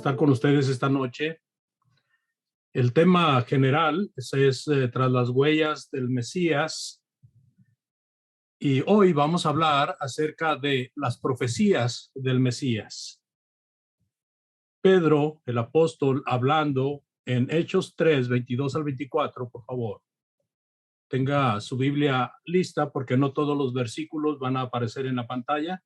estar con ustedes esta noche. El tema general es tras las huellas del Mesías, y hoy vamos a hablar acerca de las profecías del Mesías. Pedro, el apóstol, hablando en Hechos 3, 22 al 24, por favor. Tenga su Biblia lista porque no todos los versículos van a aparecer en la pantalla.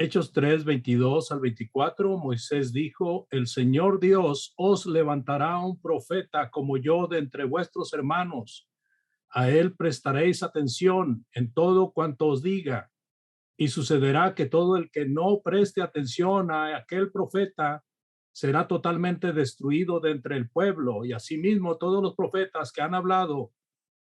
Hechos 3, 22 al 24, Moisés dijo: el Señor Dios os levantará un profeta como yo de entre vuestros hermanos. A él prestaréis atención en todo cuanto os diga. Y sucederá que todo el que no preste atención a aquel profeta será totalmente destruido de entre el pueblo. Y asimismo todos los profetas que han hablado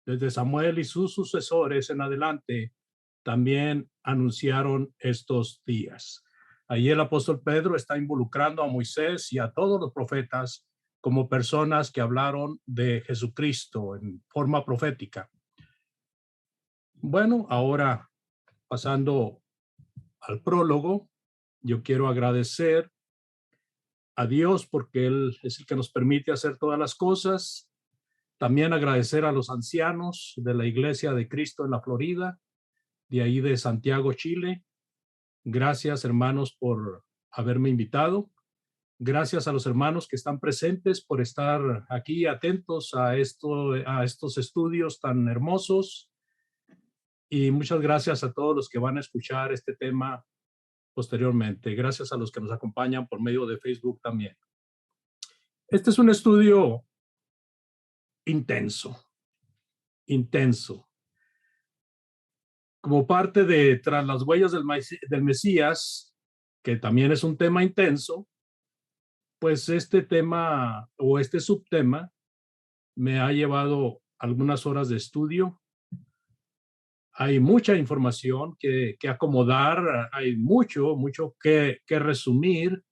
desde Samuel y sus sucesores en adelante también anunciaron estos días. Ahí el apóstol Pedro está involucrando a Moisés y a todos los profetas como personas que hablaron de Jesucristo en forma profética. Bueno, ahora pasando al prólogo, yo quiero agradecer a Dios porque Él es el que nos permite hacer todas las cosas. También agradecer a los ancianos de la Iglesia de Cristo en la Florida, de ahí de Santiago, Chile. Gracias, hermanos, por haberme invitado. Gracias a los hermanos que están presentes por estar aquí atentos a estos estudios tan hermosos. Y muchas gracias a todos los que van a escuchar este tema posteriormente. Gracias a los que nos acompañan por medio de Facebook también. Este es un estudio intenso. Como parte de Tras las huellas del Mesías, que también es un tema intenso, pues este tema o este subtema me ha llevado algunas horas de estudio. Hay mucha información que acomodar, hay mucho que resumir.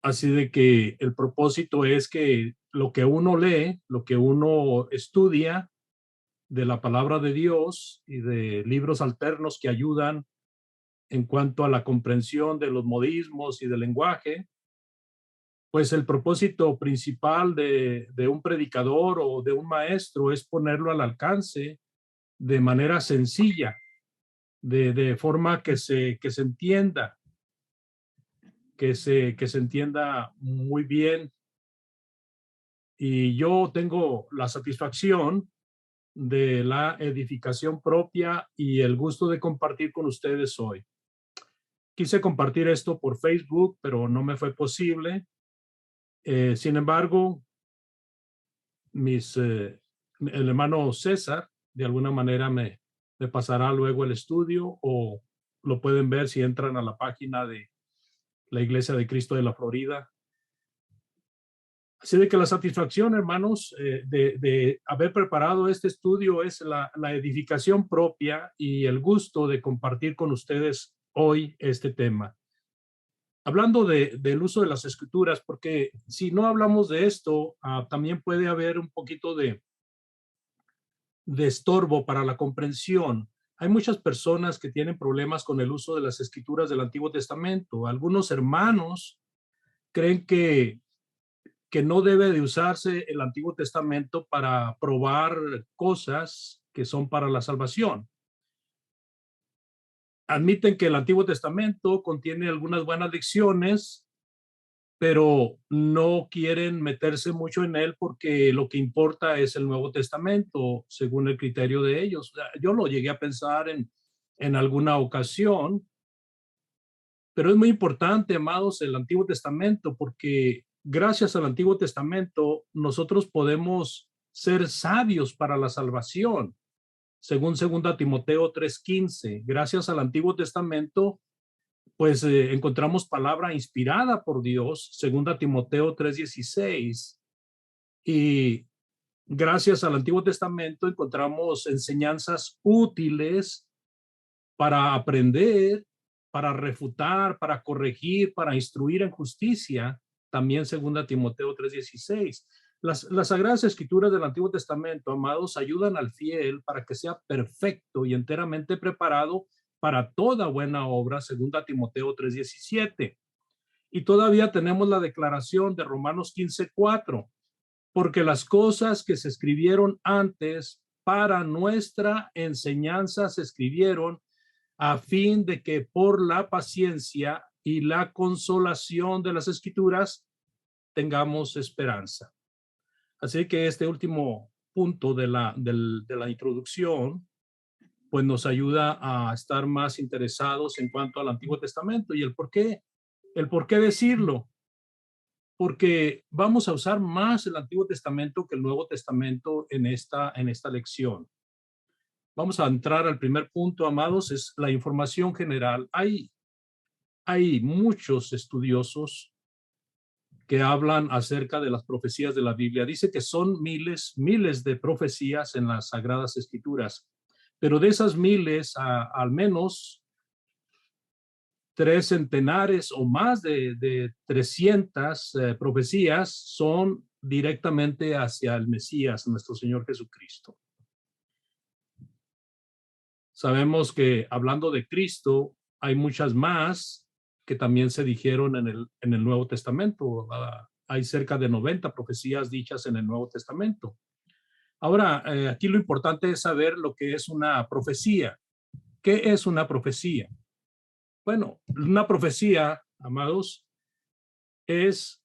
Así de que el propósito es que lo que uno lee, lo que uno estudia de la palabra de Dios y de libros alternos que ayudan en cuanto a la comprensión de los modismos y del lenguaje, pues el propósito principal de un predicador o de un maestro es ponerlo al alcance de manera sencilla, de forma que se entienda, que se entienda muy bien. Y yo tengo la satisfacción de la edificación propia y el gusto de compartir con ustedes hoy. Quise compartir esto por Facebook, pero no me fue posible. Sin embargo, el hermano César, de alguna manera me pasará luego el estudio, o lo pueden ver si entran a la página de la Iglesia de Cristo de la Florida. Así de que la satisfacción, hermanos, de haber preparado este estudio es la edificación propia y el gusto de compartir con ustedes hoy este tema. Hablando del uso de las escrituras, porque si no hablamos de esto, también puede haber un poquito de estorbo para la comprensión. Hay muchas personas que tienen problemas con el uso de las escrituras del Antiguo Testamento. Algunos hermanos creen que no debe de usarse el Antiguo Testamento para probar cosas que son para la salvación. Admiten que el Antiguo Testamento contiene algunas buenas lecciones, pero no quieren meterse mucho en él porque lo que importa es el Nuevo Testamento, según el criterio de ellos. Yo lo llegué a pensar en alguna ocasión, pero es muy importante, amados, el Antiguo Testamento, porque gracias al Antiguo Testamento nosotros podemos ser sabios para la salvación, según 2 Timoteo 3:15. Gracias al Antiguo Testamento, pues encontramos palabra inspirada por Dios, 2 Timoteo 3:16. Y gracias al Antiguo Testamento encontramos enseñanzas útiles para aprender, para refutar, para corregir, para instruir en justicia, también 2 Timoteo 3:16. Las Sagradas Escrituras del Antiguo Testamento, amados, ayudan al fiel para que sea perfecto y enteramente preparado para toda buena obra, 2 Timoteo 3:17. Y todavía tenemos la declaración de Romanos 15:4, porque las cosas que se escribieron antes para nuestra enseñanza se escribieron a fin de que por la paciencia y la consolación de las Escrituras tengamos esperanza. Así que este último punto de la introducción pues nos ayuda a estar más interesados en cuanto al Antiguo Testamento y el por qué decirlo, porque vamos a usar más el Antiguo Testamento que el Nuevo Testamento en esta lección. Vamos a entrar al primer punto, amados, es la información general. Hay muchos estudiosos que hablan acerca de las profecías de la Biblia. Dice que son miles de profecías en las Sagradas Escrituras, pero de esas miles, al menos 300 o más de 300 profecías son directamente hacia el Mesías, nuestro Señor Jesucristo. Sabemos que hablando de Cristo, hay muchas más que también se dijeron en el Nuevo Testamento. Hay cerca de 90 profecías dichas en el Nuevo Testamento. Ahora, aquí lo importante es saber lo que es una profecía. ¿Qué es una profecía? Bueno, una profecía, amados, es,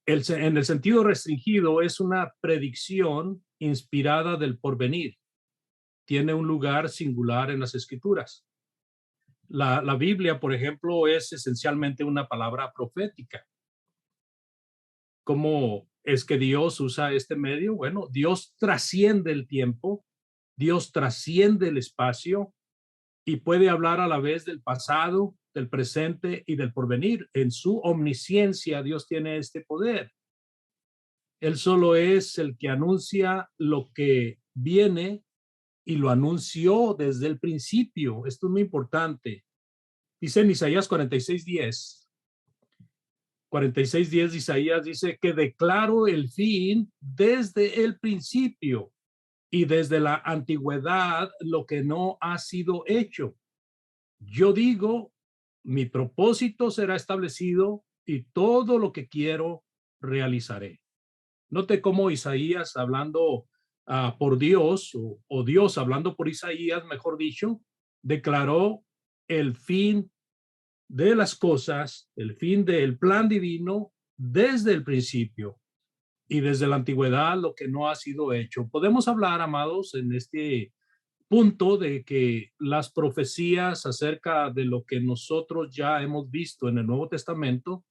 en el sentido restringido, es una predicción inspirada del porvenir. Tiene un lugar singular en las Escrituras. La Biblia, por ejemplo, es esencialmente una palabra profética. ¿Cómo es que Dios usa este medio? Bueno, Dios trasciende el tiempo, Dios trasciende el espacio y puede hablar a la vez del pasado, del presente y del porvenir. En su omnisciencia, Dios tiene este poder. Él solo es el que anuncia lo que viene y lo anunció desde el principio. Esto es muy importante. Dice en Isaías 46:10. 46:10 de Isaías dice que declaro el fin desde el principio y desde la antigüedad lo que no ha sido hecho. Yo digo, mi propósito será establecido y todo lo que quiero realizaré. Note cómo Isaías hablando por Dios o Dios hablando por Isaías, mejor dicho, declaró el fin de las cosas, el fin del plan divino desde el principio y desde la antigüedad lo que no ha sido hecho. Podemos hablar, amados, en este punto de que las profecías acerca de lo que nosotros ya hemos visto en el Nuevo Testamento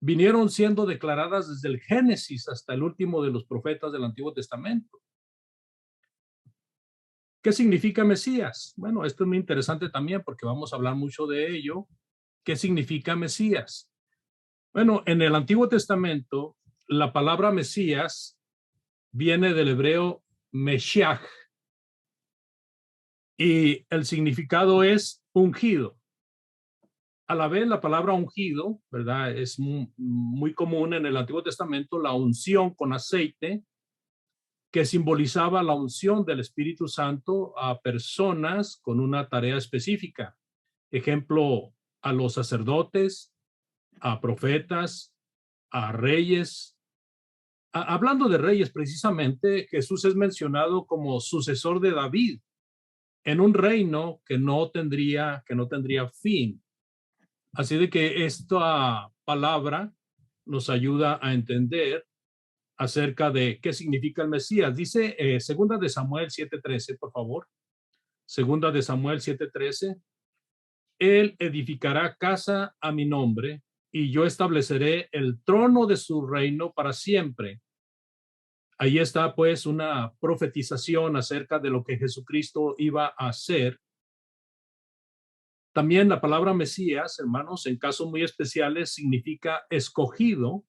vinieron siendo declaradas desde el Génesis hasta el último de los profetas del Antiguo Testamento. ¿Qué significa Mesías? Bueno, esto es muy interesante también porque vamos a hablar mucho de ello. ¿Qué significa Mesías? Bueno, en el Antiguo Testamento, la palabra Mesías viene del hebreo Meshiach y el significado es ungido. A la vez, la palabra ungido, ¿verdad? Es muy común en el Antiguo Testamento, la unción con aceite, que simbolizaba la unción del Espíritu Santo a personas con una tarea específica. Ejemplo, a los sacerdotes, a profetas, a reyes. Hablando de reyes, precisamente, Jesús es mencionado como sucesor de David en un reino que no tendría fin. Así de que esta palabra nos ayuda a entender acerca de qué significa el Mesías. Dice segunda de Samuel 7:13, por favor. Segunda de Samuel 7:13. Él edificará casa a mi nombre y yo estableceré el trono de su reino para siempre. Ahí está pues una profetización acerca de lo que Jesucristo iba a hacer. También la palabra Mesías, hermanos, en casos muy especiales significa escogido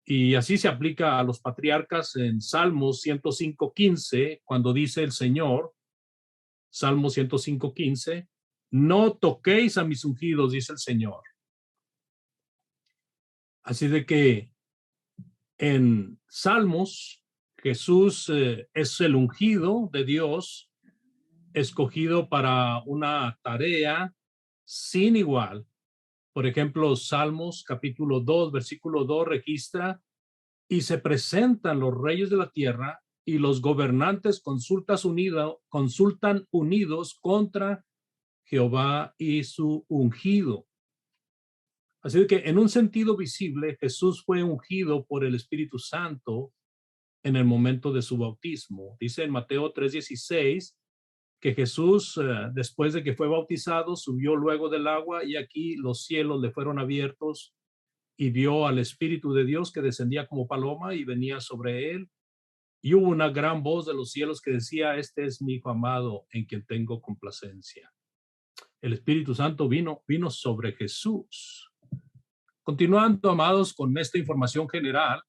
y así se aplica a los patriarcas en Salmos 105:15, cuando dice el Señor, Salmo 105:15, no toquéis a mis ungidos, dice el Señor. Así de que en Salmos, Jesús es el ungido de Dios escogido para una tarea sin igual. Por ejemplo, Salmos capítulo 2, versículo 2 registra: y se presentan los reyes de la tierra y los gobernantes consultan unidos contra Jehová y su ungido. Así que en un sentido visible, Jesús fue ungido por el Espíritu Santo en el momento de su bautismo. Dice en Mateo 3:16 que Jesús, después de que fue bautizado, subió luego del agua y aquí los cielos le fueron abiertos y vio al Espíritu de Dios que descendía como paloma y venía sobre él. Y hubo una gran voz de los cielos que decía: este es mi hijo amado en quien tengo complacencia. El Espíritu Santo vino sobre Jesús. Continuando, amados, con esta información general,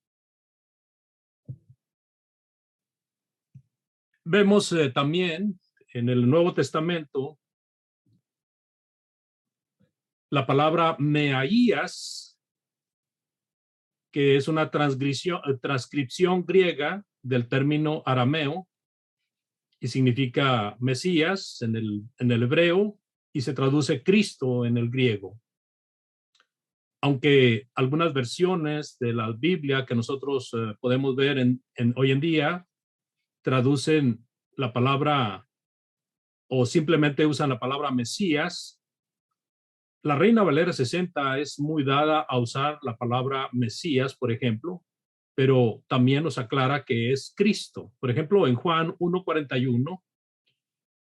vemos también en el Nuevo Testamento la palabra meaías, que es una transcripción griega del término arameo y significa Mesías en el hebreo y se traduce Cristo en el griego. Aunque algunas versiones de la Biblia que nosotros podemos ver hoy en día traducen la palabra o simplemente usan la palabra Mesías, la Reina Valera 60 es muy dada a usar la palabra Mesías, por ejemplo, pero también nos aclara que es Cristo. Por ejemplo, en Juan 1:41,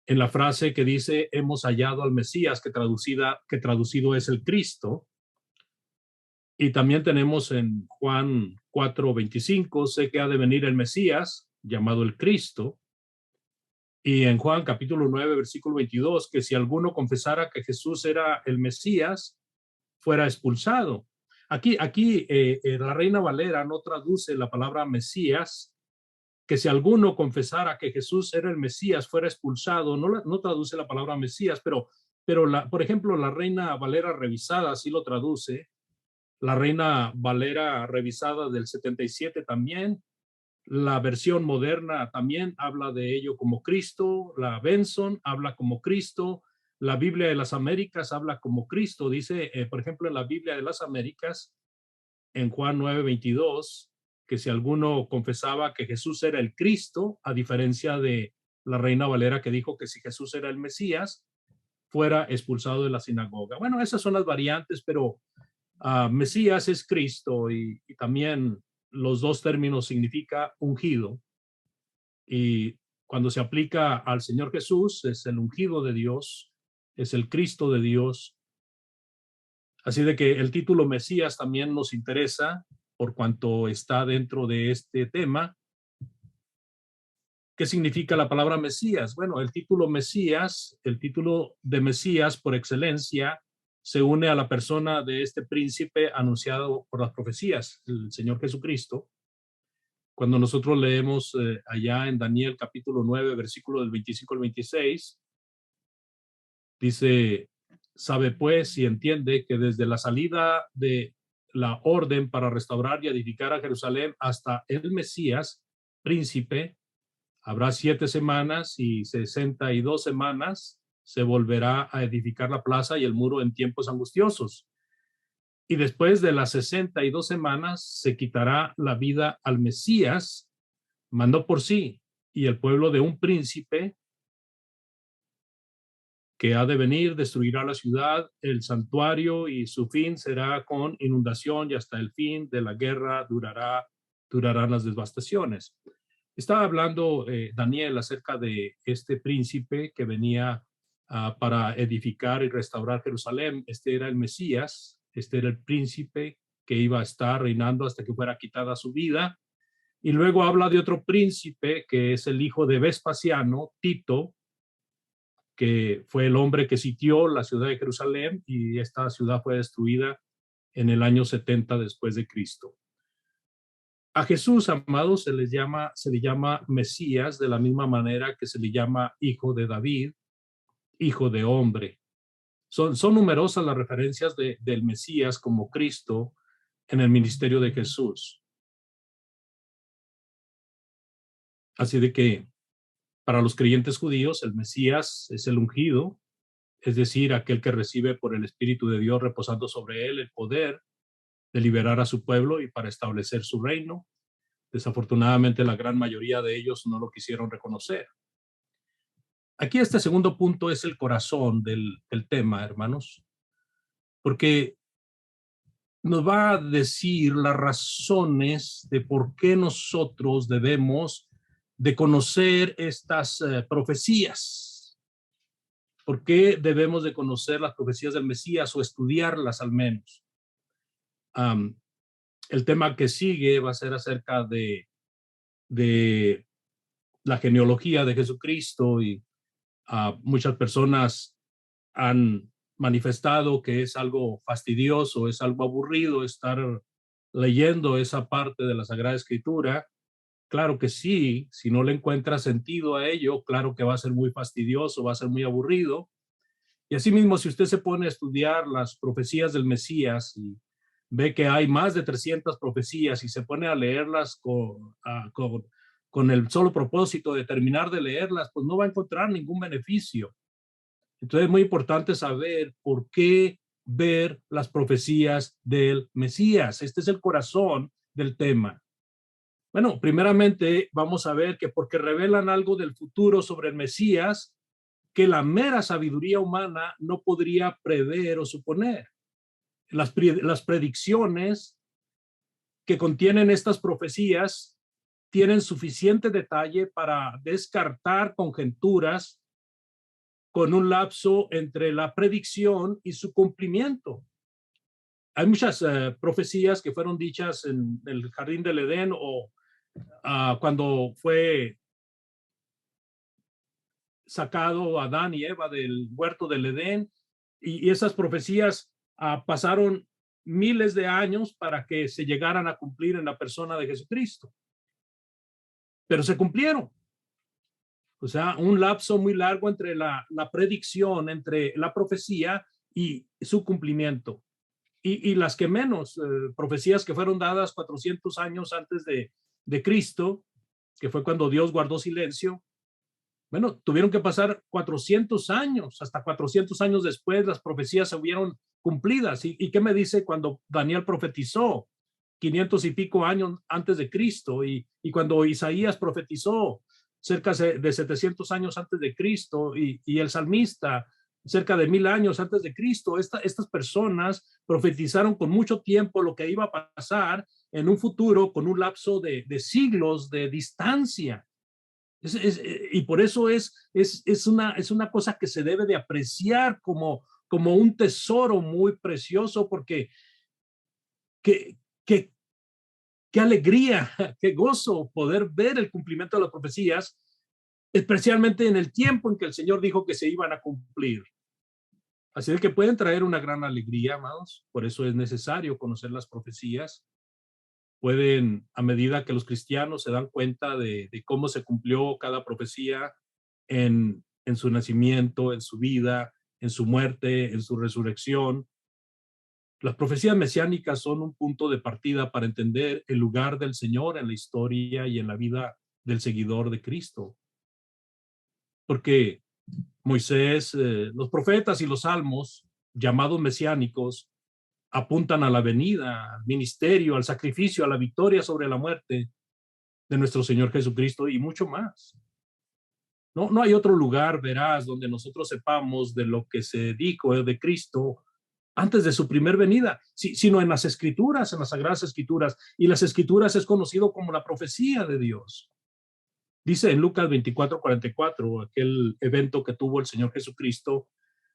en la frase que dice hemos hallado al Mesías, que traducido es el Cristo. Y también tenemos en Juan 4:25, sé que ha de venir el Mesías, llamado el Cristo. Y en Juan capítulo 9, versículo 22, que si alguno confesara que Jesús era el Mesías, fuera expulsado. Aquí la Reina Valera no traduce la palabra Mesías, que si alguno confesara que Jesús era el Mesías, fuera expulsado. No traduce la palabra Mesías, pero por ejemplo, la Reina Valera revisada sí lo traduce. La Reina Valera revisada del 77 también. La versión moderna también habla de ello como Cristo. La Benson habla como Cristo. La Biblia de las Américas habla como Cristo. Dice, por ejemplo, en la Biblia de las Américas, en Juan 9:22, que si alguno confesaba que Jesús era el Cristo, a diferencia de la Reina Valera que dijo que si Jesús era el Mesías, fuera expulsado de la sinagoga. Bueno, esas son las variantes, pero Mesías es Cristo y también los dos términos significa ungido. Y cuando se aplica al Señor Jesús, es el ungido de Dios, es el Cristo de Dios. Así de que el título Mesías también nos interesa por cuanto está dentro de este tema. ¿Qué significa la palabra Mesías? Bueno, el título Mesías, el título de Mesías por excelencia, se une a la persona de este príncipe anunciado por las profecías, el Señor Jesucristo. Cuando nosotros leemos allá en Daniel capítulo 9, versículo del 25 al 26, dice, sabe pues y entiende que desde la salida de la orden para restaurar y edificar a Jerusalén hasta el Mesías, príncipe, habrá 7 semanas y 62 semanas se volverá a edificar la plaza y el muro en tiempos angustiosos. Y después de las 62 semanas se quitará la vida al Mesías, mandó por sí, y el pueblo de un príncipe que ha de venir destruirá la ciudad, el santuario, y su fin será con inundación y hasta el fin de la guerra durarán las devastaciones. Estaba hablando Daniel acerca de este príncipe que venía para edificar y restaurar Jerusalén. Este era el Mesías, este era el príncipe que iba a estar reinando hasta que fuera quitada su vida. Y luego habla de otro príncipe que es el hijo de Vespasiano, Tito, que fue el hombre que sitió la ciudad de Jerusalén y esta ciudad fue destruida en el año 70 después de Cristo. A Jesús, amado, se le llama Mesías de la misma manera que se le llama hijo de David, hijo de hombre. Son numerosas las referencias del Mesías como Cristo en el ministerio de Jesús. Así de que Para los creyentes judíos, el Mesías es el ungido, es decir, aquel que recibe por el Espíritu de Dios reposando sobre él el poder de liberar a su pueblo y para establecer su reino. Desafortunadamente, la gran mayoría de ellos no lo quisieron reconocer. Aquí este segundo punto es el corazón del tema, hermanos, porque nos va a decir las razones de por qué nosotros debemos de conocer estas profecías. ¿Por qué debemos de conocer las profecías del Mesías o estudiarlas al menos? El tema que sigue va a ser acerca de la genealogía de Jesucristo y muchas personas han manifestado que es algo fastidioso, es algo aburrido estar leyendo esa parte de la Sagrada Escritura. Claro que sí, si no le encuentra sentido a ello, claro que va a ser muy fastidioso, va a ser muy aburrido. Y asimismo, si usted se pone a estudiar las profecías del Mesías y ve que hay más de 300 profecías y se pone a leerlas con el solo propósito de terminar de leerlas, pues no va a encontrar ningún beneficio. Entonces es muy importante saber por qué ver las profecías del Mesías. Este es el corazón del tema. Bueno, primeramente vamos a ver que porque revelan algo del futuro sobre el Mesías que la mera sabiduría humana no podría prever o suponer. Las predicciones que contienen estas profecías tienen suficiente detalle para descartar conjeturas con un lapso entre la predicción y su cumplimiento. Hay muchas profecías que fueron dichas en el jardín del Edén o cuando fue sacado Adán y Eva del huerto del Edén, y esas profecías pasaron miles de años para que se llegaran a cumplir en la persona de Jesucristo, pero se cumplieron. O sea, un lapso muy largo entre la predicción, entre la profecía y su cumplimiento. Y las que menos, profecías que fueron dadas 400 años antes de Cristo, que fue cuando Dios guardó silencio. Bueno, tuvieron que pasar 400 años, hasta 400 años después las profecías se hubieron cumplidas. ¿Y qué me dice cuando Daniel profetizó 500 y pico años antes de Cristo? Y cuando Isaías profetizó cerca de 700 años antes de Cristo y el salmista cerca de 1000 años antes de Cristo, estas personas profetizaron con mucho tiempo lo que iba a pasar en un futuro con un lapso de siglos de distancia. Y por eso es una cosa que se debe de apreciar como un tesoro muy precioso, porque qué, qué, qué alegría, qué gozo poder ver el cumplimiento de las profecías, especialmente en el tiempo en que el Señor dijo que se iban a cumplir. Así es que pueden traer una gran alegría, amados. Por eso es necesario conocer las profecías. Pueden, a medida que los cristianos se dan cuenta de cómo se cumplió cada profecía en su nacimiento, en su vida, en su muerte, en su resurrección. Las profecías mesiánicas son un punto de partida para entender el lugar del Señor en la historia y en la vida del seguidor de Cristo. Porque Moisés, los profetas y los salmos, llamados mesiánicos, apuntan a la venida, al ministerio, al sacrificio, a la victoria sobre la muerte de nuestro Señor Jesucristo y mucho más. No hay otro lugar, verás, donde nosotros sepamos de lo que se dijo de Cristo antes de su primer venida, sino en las Escrituras, en las Sagradas Escrituras. Y las Escrituras es conocido como la profecía de Dios. Dice en Lucas 24:44, aquel evento que tuvo el Señor Jesucristo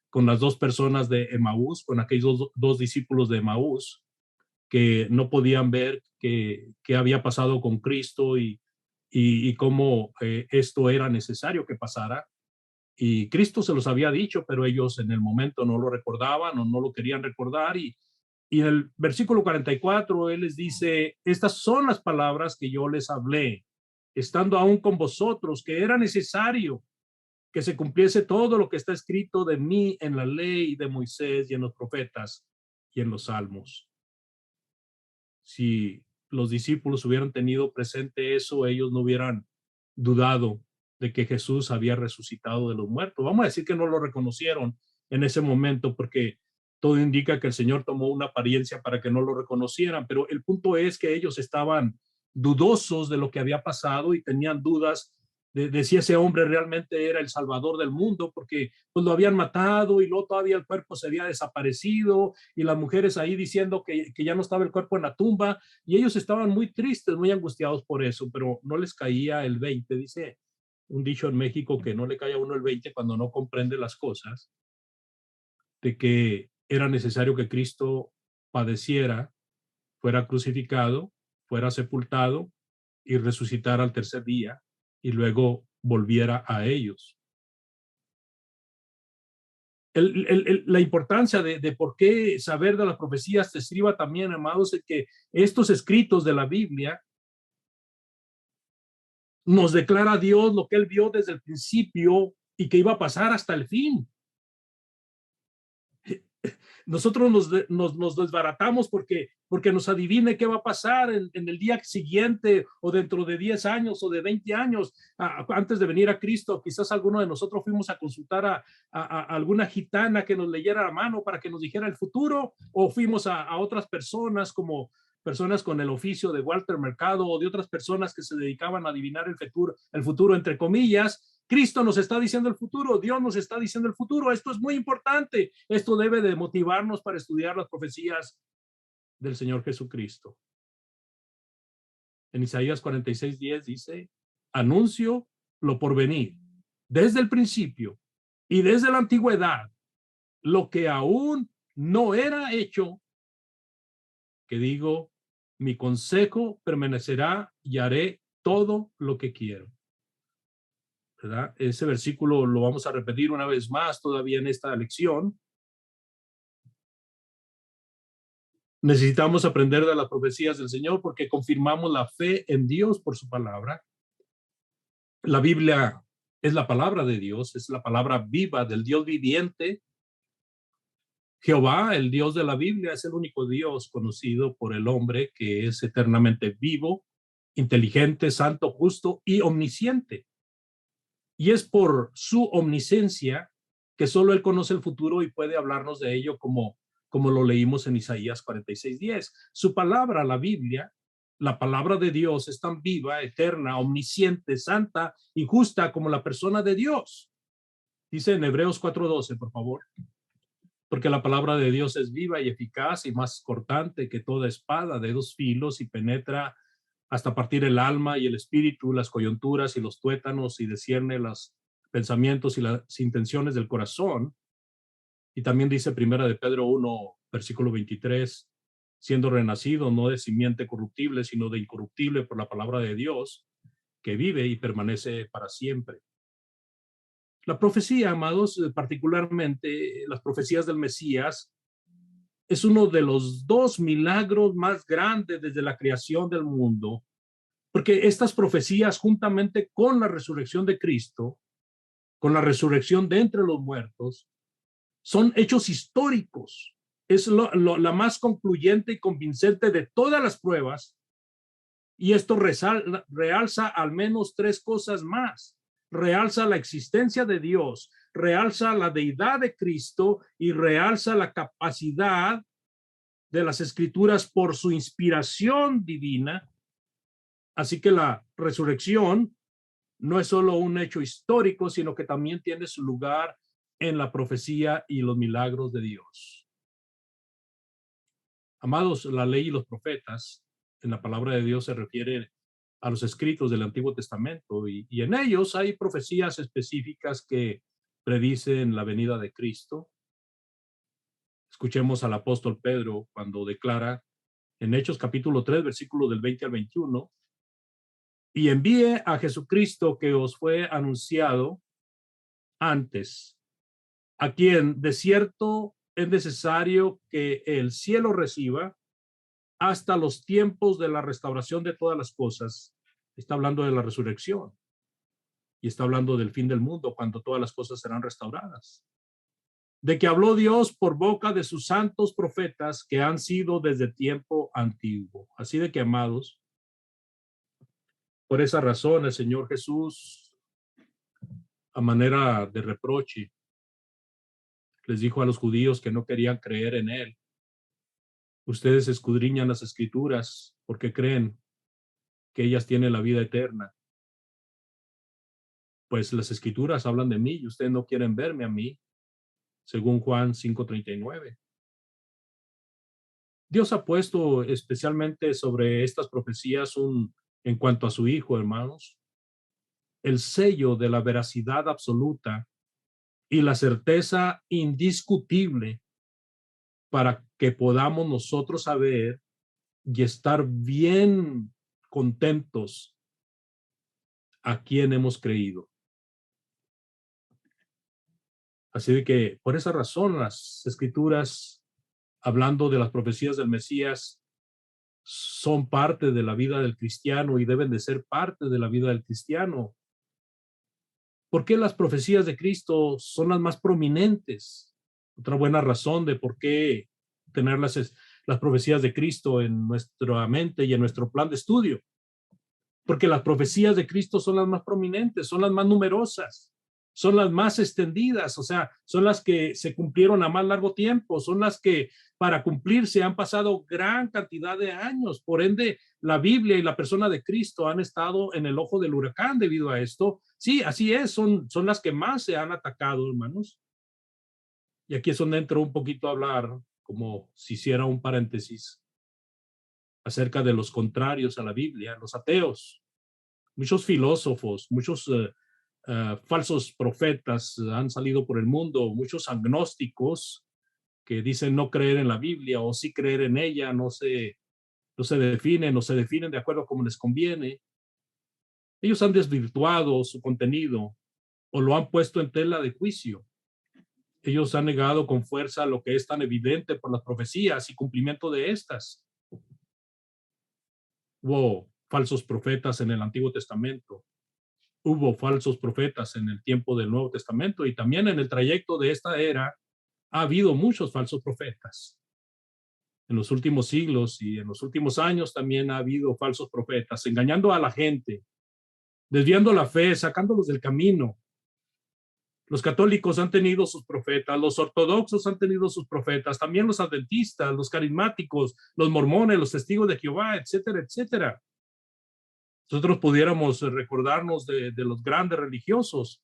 con las dos personas de Emaús, con aquellos dos discípulos de Emaús, que no podían ver qué había pasado con Cristo y cómo esto era necesario que pasara. Y Cristo se los había dicho, pero ellos en el momento no lo recordaban o no lo querían recordar. Y en el versículo 44, Él les dice, estas son las palabras que yo les hablé, estando aún con vosotros, que era necesario que se cumpliese todo lo que está escrito de mí en la ley de Moisés y en los profetas y en los salmos. Si los discípulos hubieran tenido presente eso, ellos no hubieran dudado de que Jesús había resucitado de los muertos. Vamos a decir que no lo reconocieron en ese momento porque todo indica que el Señor tomó una apariencia para que no lo reconocieran, pero el punto es que ellos estaban dudosos de lo que había pasado y tenían dudas de si ese hombre realmente era el Salvador del mundo, porque pues lo habían matado y luego todavía el cuerpo se había desaparecido y las mujeres ahí diciendo que ya no estaba el cuerpo en la tumba y ellos estaban muy tristes, muy angustiados por eso, pero no les caía el 20, dice un dicho en México que no le cae a uno el 20 cuando no comprende las cosas, de que era necesario que Cristo padeciera, fuera crucificado, fuera sepultado y resucitara al tercer día y luego volviera a ellos. La importancia de por qué saber de las profecías te sirva también, amados, es que estos escritos de la Biblia nos declara a Dios lo que él vio desde el principio y que iba a pasar hasta el fin. Nosotros nos desbaratamos porque nos adivine qué va a pasar en el día siguiente o dentro de 10 años o de 20 años antes de venir a Cristo. Quizás alguno de nosotros fuimos a consultar a alguna gitana que nos leyera la mano para que nos dijera el futuro, o fuimos a otras personas como personas con el oficio de Walter Mercado o de otras personas que se dedicaban a adivinar el futuro entre comillas. Cristo nos está diciendo el futuro, Dios nos está diciendo el futuro. Esto es muy importante. Esto debe de motivarnos para estudiar las profecías del Señor Jesucristo. En Isaías 46:10 dice, anuncio lo por venir, desde el principio y desde la antigüedad, lo que aún no era hecho, que digo, mi consejo permanecerá y haré todo lo que quiero. ¿Verdad? Ese versículo lo vamos a repetir una vez más todavía en esta lección. Necesitamos aprender de las profecías del Señor porque confirmamos la fe en Dios por su palabra. La Biblia es la palabra de Dios, es la palabra viva del Dios viviente. Jehová, el Dios de la Biblia, es el único Dios conocido por el hombre que es eternamente vivo, inteligente, santo, justo y omnisciente. Y es por su omnisciencia que solo Él conoce el futuro y puede hablarnos de ello como lo leímos en Isaías 46:10. Su palabra, la Biblia, la palabra de Dios es tan viva, eterna, omnisciente, santa y justa como la persona de Dios. Dice en Hebreos 4:12, por favor. Porque la palabra de Dios es viva y eficaz y más cortante que toda espada de dos filos y penetra hasta partir el alma y el espíritu, las coyunturas y los tuétanos y discierne los pensamientos y las intenciones del corazón. Y también dice primera de Pedro 1, versículo 23, siendo renacido no de simiente corruptible, sino de incorruptible por la palabra de Dios, que vive y permanece para siempre. La profecía, amados, particularmente las profecías del Mesías, es uno de los dos milagros más grandes desde la creación del mundo, porque estas profecías, juntamente con la resurrección de Cristo, con la resurrección de entre los muertos, son hechos históricos. Es la más concluyente y convincente de todas las pruebas, y esto realza al menos tres cosas más. Realza la existencia de Dios, realza la deidad de Cristo y realza la capacidad de las escrituras por su inspiración divina. Así que la resurrección no es solo un hecho histórico, sino que también tiene su lugar en la profecía y los milagros de Dios. Amados, la ley y los profetas en la palabra de Dios se refiere a los escritos del Antiguo Testamento y en ellos hay profecías específicas que predicen la venida de Cristo. Escuchemos al apóstol Pedro cuando declara en Hechos capítulo 3, versículo del 20 al 21, y envíe a Jesucristo que os fue anunciado antes, a quien de cierto es necesario que el cielo reciba hasta los tiempos de la restauración de todas las cosas. Está hablando de la resurrección y está hablando del fin del mundo, cuando todas las cosas serán restauradas. De que habló Dios por boca de sus santos profetas que han sido desde tiempo antiguo. Así de que, amados, por esa razón el Señor Jesús a manera de reproche. Les dijo a los judíos que no querían creer en él: ustedes escudriñan las escrituras porque creen que ellas tienen la vida eterna. Pues las escrituras hablan de mí y ustedes no quieren verme a mí, según Juan 5:39. Dios ha puesto especialmente sobre estas profecías en cuanto a su Hijo, hermanos, el sello de la veracidad absoluta y la certeza indiscutible para que podamos nosotros saber y estar bien contentos a quien hemos creído. Así de que por esa razón las escrituras, hablando de las profecías del Mesías, son parte de la vida del cristiano y deben de ser parte de la vida del cristiano. ¿Por qué las profecías de Cristo son las más prominentes? Otra buena razón de por qué tener las profecías de Cristo en nuestra mente y en nuestro plan de estudio. Porque las profecías de Cristo son las más prominentes, son las más numerosas, son las más extendidas, o sea, son las que se cumplieron a más largo tiempo, son las que para cumplirse han pasado gran cantidad de años. Por ende, la Biblia y la persona de Cristo han estado en el ojo del huracán debido a esto. Sí, así es, son las que más se han atacado, hermanos. Y aquí es donde entro un poquito a hablar, como si hiciera un paréntesis, acerca de los contrarios a la Biblia, los ateos. Muchos filósofos, muchos falsos profetas han salido por el mundo, muchos agnósticos que dicen no creer en la Biblia o sí creer en ella, no se definen de acuerdo a como les conviene. Ellos han desvirtuado su contenido o lo han puesto en tela de juicio. Ellos han negado con fuerza lo que es tan evidente por las profecías y cumplimiento de estas. Hubo falsos profetas en el Antiguo Testamento. Hubo falsos profetas en el tiempo del Nuevo Testamento y también en el trayecto de esta era ha habido muchos falsos profetas. En los últimos siglos y en los últimos años también ha habido falsos profetas, engañando a la gente, desviando la fe, sacándolos del camino. Los católicos han tenido sus profetas, los ortodoxos han tenido sus profetas, también los adventistas, los carismáticos, los mormones, los testigos de Jehová, etcétera, etcétera. Nosotros pudiéramos recordarnos de los grandes religiosos.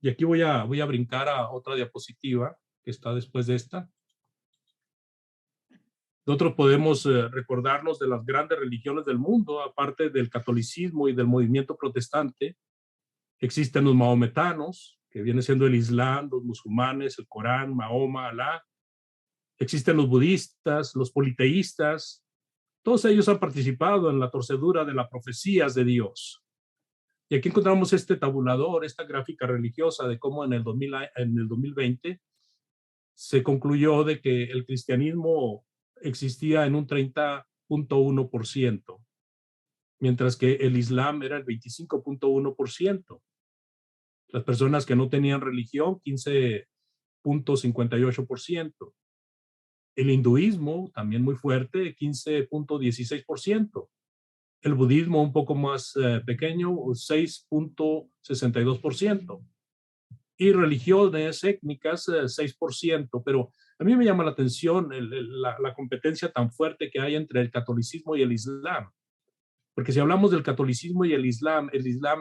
Y aquí voy a brincar a otra diapositiva que está después de esta. Nosotros podemos recordarnos de las grandes religiones del mundo, aparte del catolicismo y del movimiento protestante. Existen los mahometanos, que viene siendo el Islam, los musulmanes, el Corán, Mahoma, Alá. Existen los budistas, los politeístas. Todos ellos han participado en la torcedura de las profecías de Dios. Y aquí encontramos este tabulador, esta gráfica religiosa de cómo en el 2020 se concluyó de que el cristianismo existía en un 30.1%, mientras que el Islam era el 25.1%. Las personas que no tenían religión, 15.58%. El hinduismo, también muy fuerte, 15.16%. El budismo un poco más pequeño, 6.62%. Y religiones étnicas, 6%. Pero a mí me llama la atención la competencia tan fuerte que hay entre el catolicismo y el Islam. Porque si hablamos del catolicismo y el Islam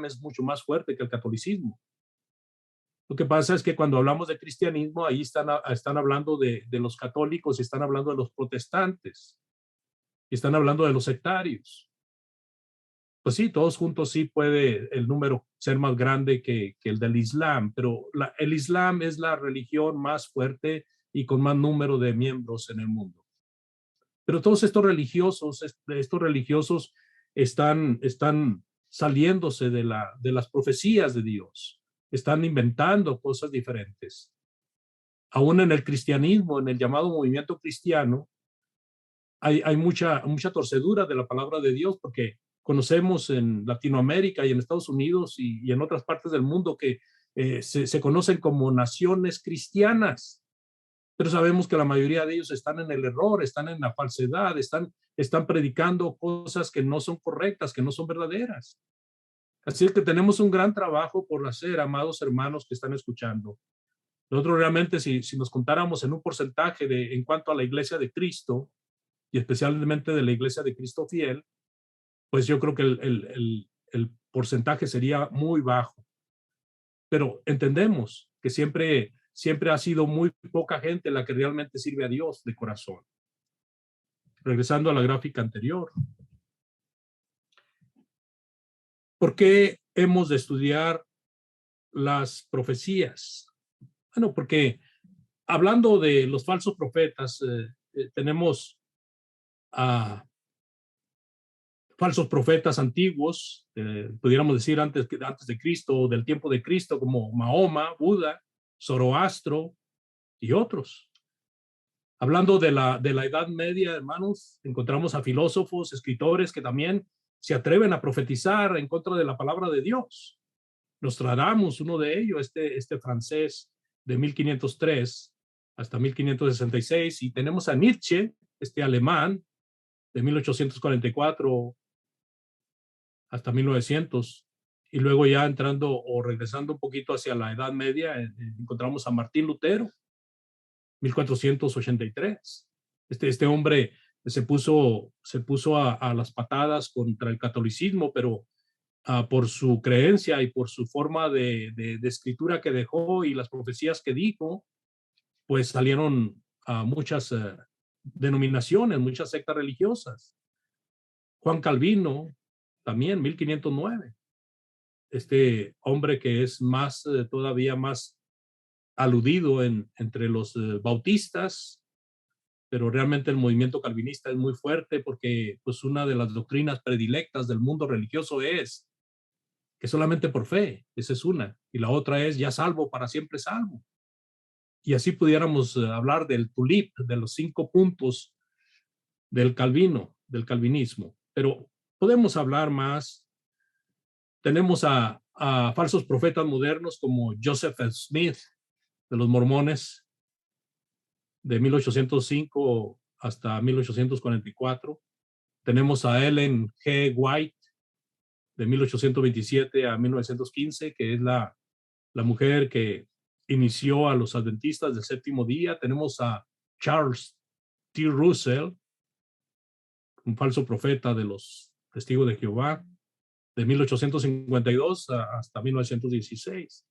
es mucho más fuerte que el catolicismo. Lo que pasa es que cuando hablamos de cristianismo, ahí están hablando de los católicos y están hablando de los protestantes. Y están hablando de los sectarios. Pues sí, todos juntos sí puede el número ser más grande que el del Islam, pero el Islam es la religión más fuerte y con más número de miembros en el mundo. Pero todos estos religiosos están saliéndose de las profecías de Dios, están inventando cosas diferentes. Aún en el cristianismo, en el llamado movimiento cristiano, hay mucha torcedura de la palabra de Dios, porque conocemos en Latinoamérica y en Estados Unidos y en otras partes del mundo que se conocen como naciones cristianas, pero sabemos que la mayoría de ellos están en el error, están en la falsedad, están predicando cosas que no son correctas, que no son verdaderas. Así es que tenemos un gran trabajo por hacer, amados hermanos que están escuchando. Nosotros realmente, si nos contáramos en un porcentaje en cuanto a la iglesia de Cristo, y especialmente de la iglesia de Cristo fiel, pues yo creo que el porcentaje sería muy bajo. Pero entendemos que siempre ha sido muy poca gente la que realmente sirve a Dios de corazón. Regresando a la gráfica anterior. ¿Por qué hemos de estudiar las profecías? Bueno, porque hablando de los falsos profetas, tenemos a falsos profetas antiguos, pudiéramos decir antes de Cristo, del tiempo de Cristo, como Mahoma, Buda, Zoroastro y otros. Hablando de la Edad Media, hermanos, encontramos a filósofos, escritores que también se atreven a profetizar en contra de la palabra de Dios. Nostradamus, uno de ellos, este francés de 1503 hasta 1566, y tenemos a Nietzsche, este alemán de 1844 hasta 1900, y luego ya entrando o regresando un poquito hacia la Edad Media, encontramos a Martín Lutero, 1483. Este hombre se puso a las patadas contra el catolicismo, pero por su creencia y por su forma de escritura que dejó y las profecías que dijo, pues salieron muchas denominaciones, muchas sectas religiosas. Juan Calvino, también 1509. Este hombre que es más, todavía más aludido entre los bautistas, pero realmente el movimiento calvinista es muy fuerte porque pues una de las doctrinas predilectas del mundo religioso es que solamente por fe, esa es una, y la otra es ya salvo, para siempre salvo. Y así pudiéramos hablar del tulip, de los 5 puntos del calvinismo, pero podemos hablar más. Tenemos a falsos profetas modernos como Joseph Smith, de los mormones, de 1805 hasta 1844. Tenemos a Ellen G. White, de 1827 a 1915, que es la mujer que inició a los adventistas del séptimo día. Tenemos a Charles T. Russell, un falso profeta de los testigos de Jehová, de 1852 hasta 1916.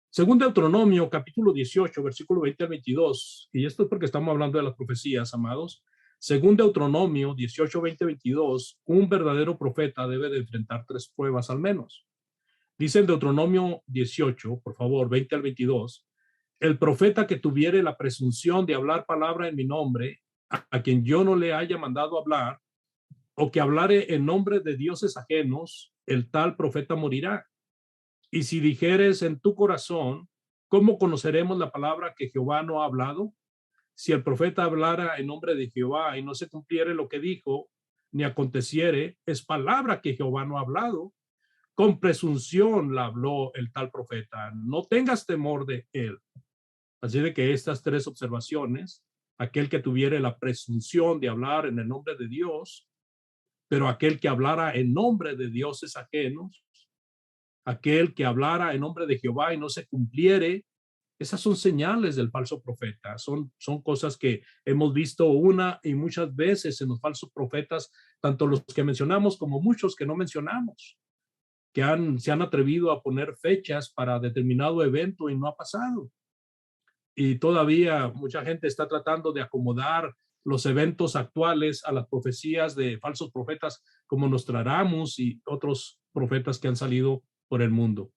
Según Deuteronomio, capítulo 18, versículo 20 al 22, y esto es porque estamos hablando de las profecías, amados. Según Deuteronomio 18, 20, 22, un verdadero profeta debe de enfrentar 3 pruebas al menos. Dice en Deuteronomio 18, por favor, 20 al 22, el profeta que tuviere la presunción de hablar palabra en mi nombre, a quien yo no le haya mandado hablar, o que hablare en nombre de dioses ajenos, el tal profeta morirá. Y si dijeres en tu corazón, ¿cómo conoceremos la palabra que Jehová no ha hablado? Si el profeta hablara en nombre de Jehová y no se cumpliere lo que dijo, ni aconteciere, es palabra que Jehová no ha hablado. Con presunción la habló el tal profeta. No tengas temor de él. Así de que estas 3 observaciones, aquel que tuviere la presunción de hablar en el nombre de Dios, pero aquel que hablara en nombre de dioses ajenos, aquel que hablara en nombre de Jehová y no se cumpliere, esas son señales del falso profeta, son cosas que hemos visto una y muchas veces en los falsos profetas, tanto los que mencionamos como muchos que no mencionamos, que se han atrevido a poner fechas para determinado evento y no ha pasado. Y todavía mucha gente está tratando de acomodar los eventos actuales a las profecías de falsos profetas como Nostradamus y otros profetas que han salido por el mundo.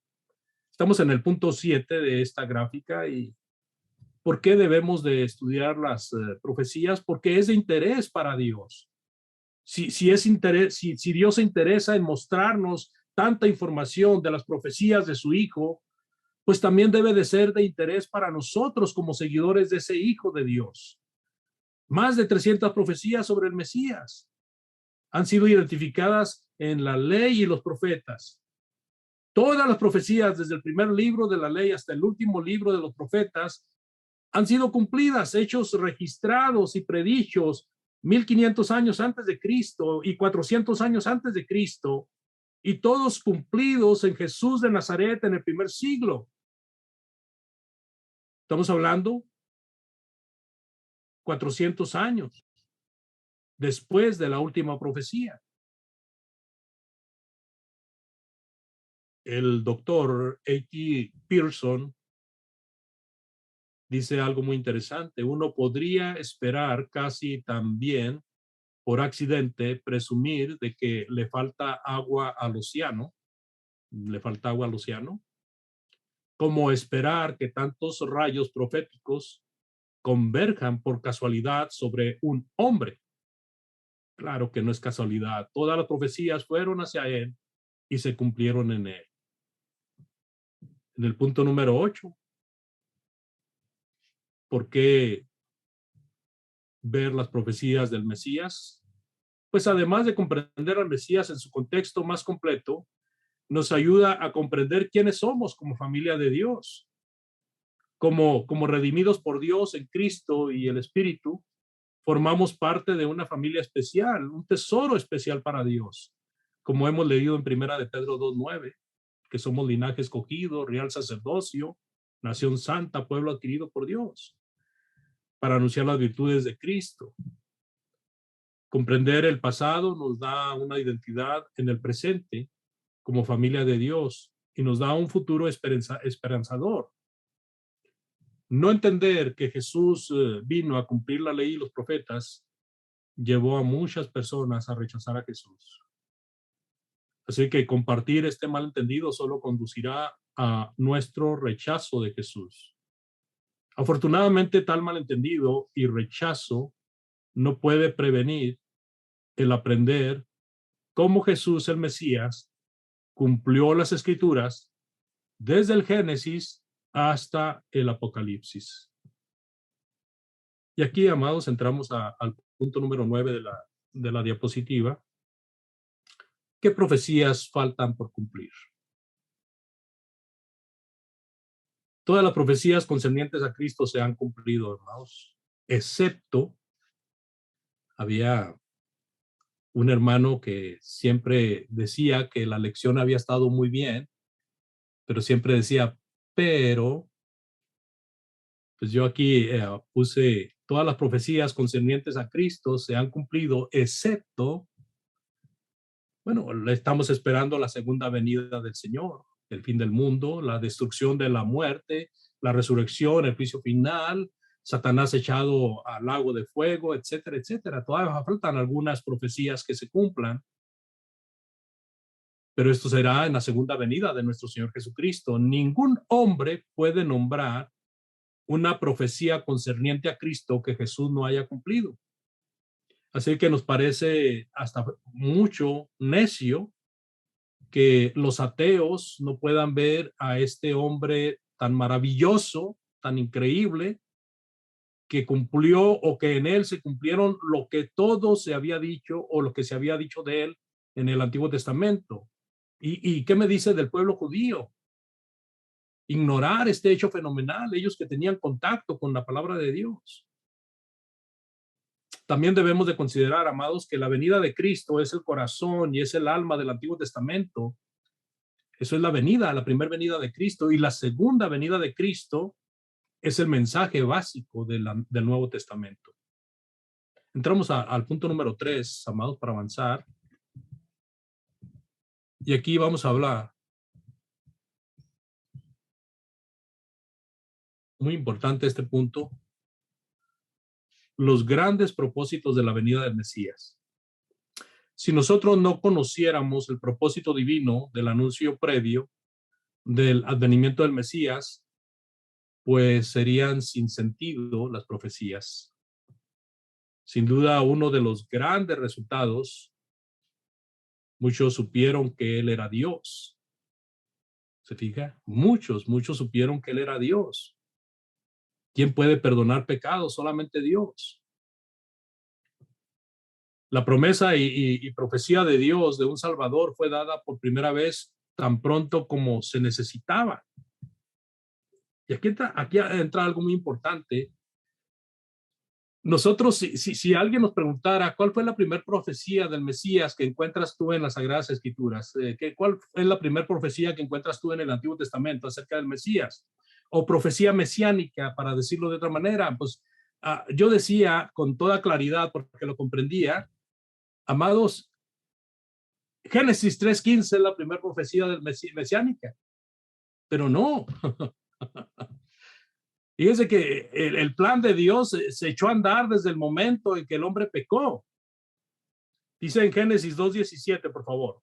Estamos en el punto 7 de esta gráfica. ¿Y por qué debemos de estudiar las profecías? Porque es de interés para Dios. Si Dios se interesa en mostrarnos tanta información de las profecías de su Hijo, pues también debe de ser de interés para nosotros como seguidores de ese Hijo de Dios. Más de 300 profecías sobre el Mesías han sido identificadas en la ley y los profetas. Todas las profecías, desde el primer libro de la ley hasta el último libro de los profetas, han sido cumplidas, hechos registrados y predichos 1500 años antes de Cristo y 400 años antes de Cristo. y todos cumplidos en Jesús de Nazaret en el primer siglo. Estamos hablando 400 años después de la última profecía. El doctor A.T. Pierson dice algo muy interesante. Uno podría esperar casi también por accidente presumir de que le falta agua al océano, como esperar que tantos rayos proféticos converjan por casualidad sobre un hombre. Claro que no es casualidad. Todas las profecías fueron hacia él y se cumplieron en él. En el punto número 8, ¿por qué ver las profecías del Mesías? Pues además de comprender al Mesías en su contexto más completo, nos ayuda a comprender quiénes somos como familia de Dios, como redimidos por Dios en Cristo y el Espíritu. Formamos parte de una familia especial, un tesoro especial para Dios, como hemos leído en Primera de Pedro 2:9, que somos linaje escogido, real sacerdocio, nación santa, pueblo adquirido por Dios, para anunciar las virtudes de Cristo. Comprender el pasado nos da una identidad en el presente como familia de Dios y nos da un futuro esperanzador. No entender que Jesús vino a cumplir la ley y los profetas llevó a muchas personas a rechazar a Jesús. Así que compartir este malentendido solo conducirá a nuestro rechazo de Jesús. Afortunadamente, tal malentendido y rechazo no puede prevenir el aprender cómo Jesús, el Mesías, cumplió las Escrituras desde el Génesis hasta el Apocalipsis. Y aquí, amados, entramos al punto número 9 de la diapositiva. ¿Qué profecías faltan por cumplir? Todas las profecías concernientes a Cristo se han cumplido, hermanos, excepto había un hermano que siempre decía que la lección había estado muy bien, pero siempre decía, pero, pues yo aquí puse todas las profecías concernientes a Cristo se han cumplido, excepto, bueno, estamos esperando la segunda venida del Señor, el fin del mundo, la destrucción de la muerte, la resurrección, el juicio final, Satanás echado al lago de fuego, etcétera, etcétera. Todavía faltan algunas profecías que se cumplan, pero esto será en la segunda venida de nuestro Señor Jesucristo. Ningún hombre puede nombrar una profecía concerniente a Cristo que Jesús no haya cumplido. Así que nos parece hasta mucho necio que los ateos no puedan ver a este hombre tan maravilloso, tan increíble, que cumplió o que en él se cumplieron lo que todo se había dicho o lo que se había dicho de él en el Antiguo Testamento. ¿Y qué me dice del pueblo judío? Ignorar este hecho fenomenal, ellos que tenían contacto con la palabra de Dios. También debemos de considerar, amados, que la venida de Cristo es el corazón y es el alma del Antiguo Testamento. Eso es la venida, la primera venida de Cristo, y la segunda venida de Cristo es el mensaje básico del Nuevo Testamento. Entramos al punto número 3, amados, para avanzar. Y aquí vamos a hablar, muy importante este punto, los grandes propósitos de la venida del Mesías. Si nosotros no conociéramos el propósito divino del anuncio previo del advenimiento del Mesías, pues serían sin sentido las profecías. Sin duda, uno de los grandes resultados, muchos supieron que Él era Dios. ¿Se fija? Muchos supieron que Él era Dios. ¿Quién puede perdonar pecados? Solamente Dios. La promesa y profecía de Dios de un Salvador fue dada por primera vez tan pronto como se necesitaba. Y aquí entra algo muy importante. Nosotros, si alguien nos preguntara cuál fue la primera profecía del Mesías que encuentras tú en las Sagradas Escrituras, ¿cuál es la primera profecía que encuentras tú en el Antiguo Testamento acerca del Mesías? O profecía mesiánica, para decirlo de otra manera, pues yo decía con toda claridad, porque lo comprendía, amados, Génesis 3:15 es la primera profecía del mesiánica, pero no. Fíjense que el plan de Dios se echó a andar desde el momento en que el hombre pecó. Dice en Génesis 2:17, por favor.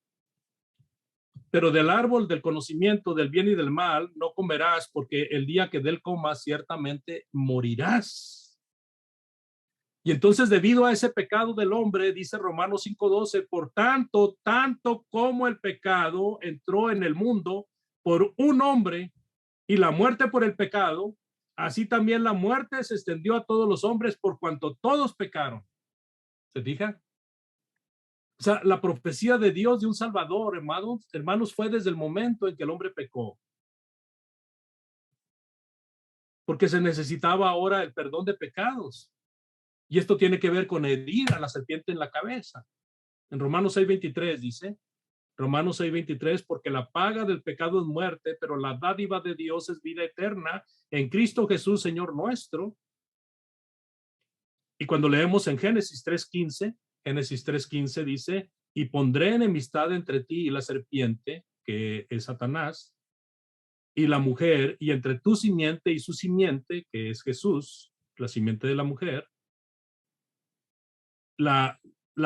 Pero del árbol del conocimiento del bien y del mal no comerás, porque el día que del comas ciertamente morirás. Y entonces, debido a ese pecado del hombre, dice Romanos 5:12, por tanto como el pecado entró en el mundo por un hombre y la muerte por el pecado, así también la muerte se extendió a todos los hombres por cuanto todos pecaron. ¿Se fija? O sea, la profecía de Dios de un Salvador, hermanos, fue desde el momento en que el hombre pecó. Porque se necesitaba ahora el perdón de pecados. Y esto tiene que ver con herir a la serpiente en la cabeza. En Romanos 6:23 dice, Romanos 6:23, porque la paga del pecado es muerte, pero la dádiva de Dios es vida eterna en Cristo Jesús, Señor nuestro. Y cuando leemos en Génesis 3:15 dice, y pondré enemistad entre ti y la serpiente, que es Satanás, y la mujer, y entre tu simiente y su simiente, que es Jesús, la simiente de la mujer, la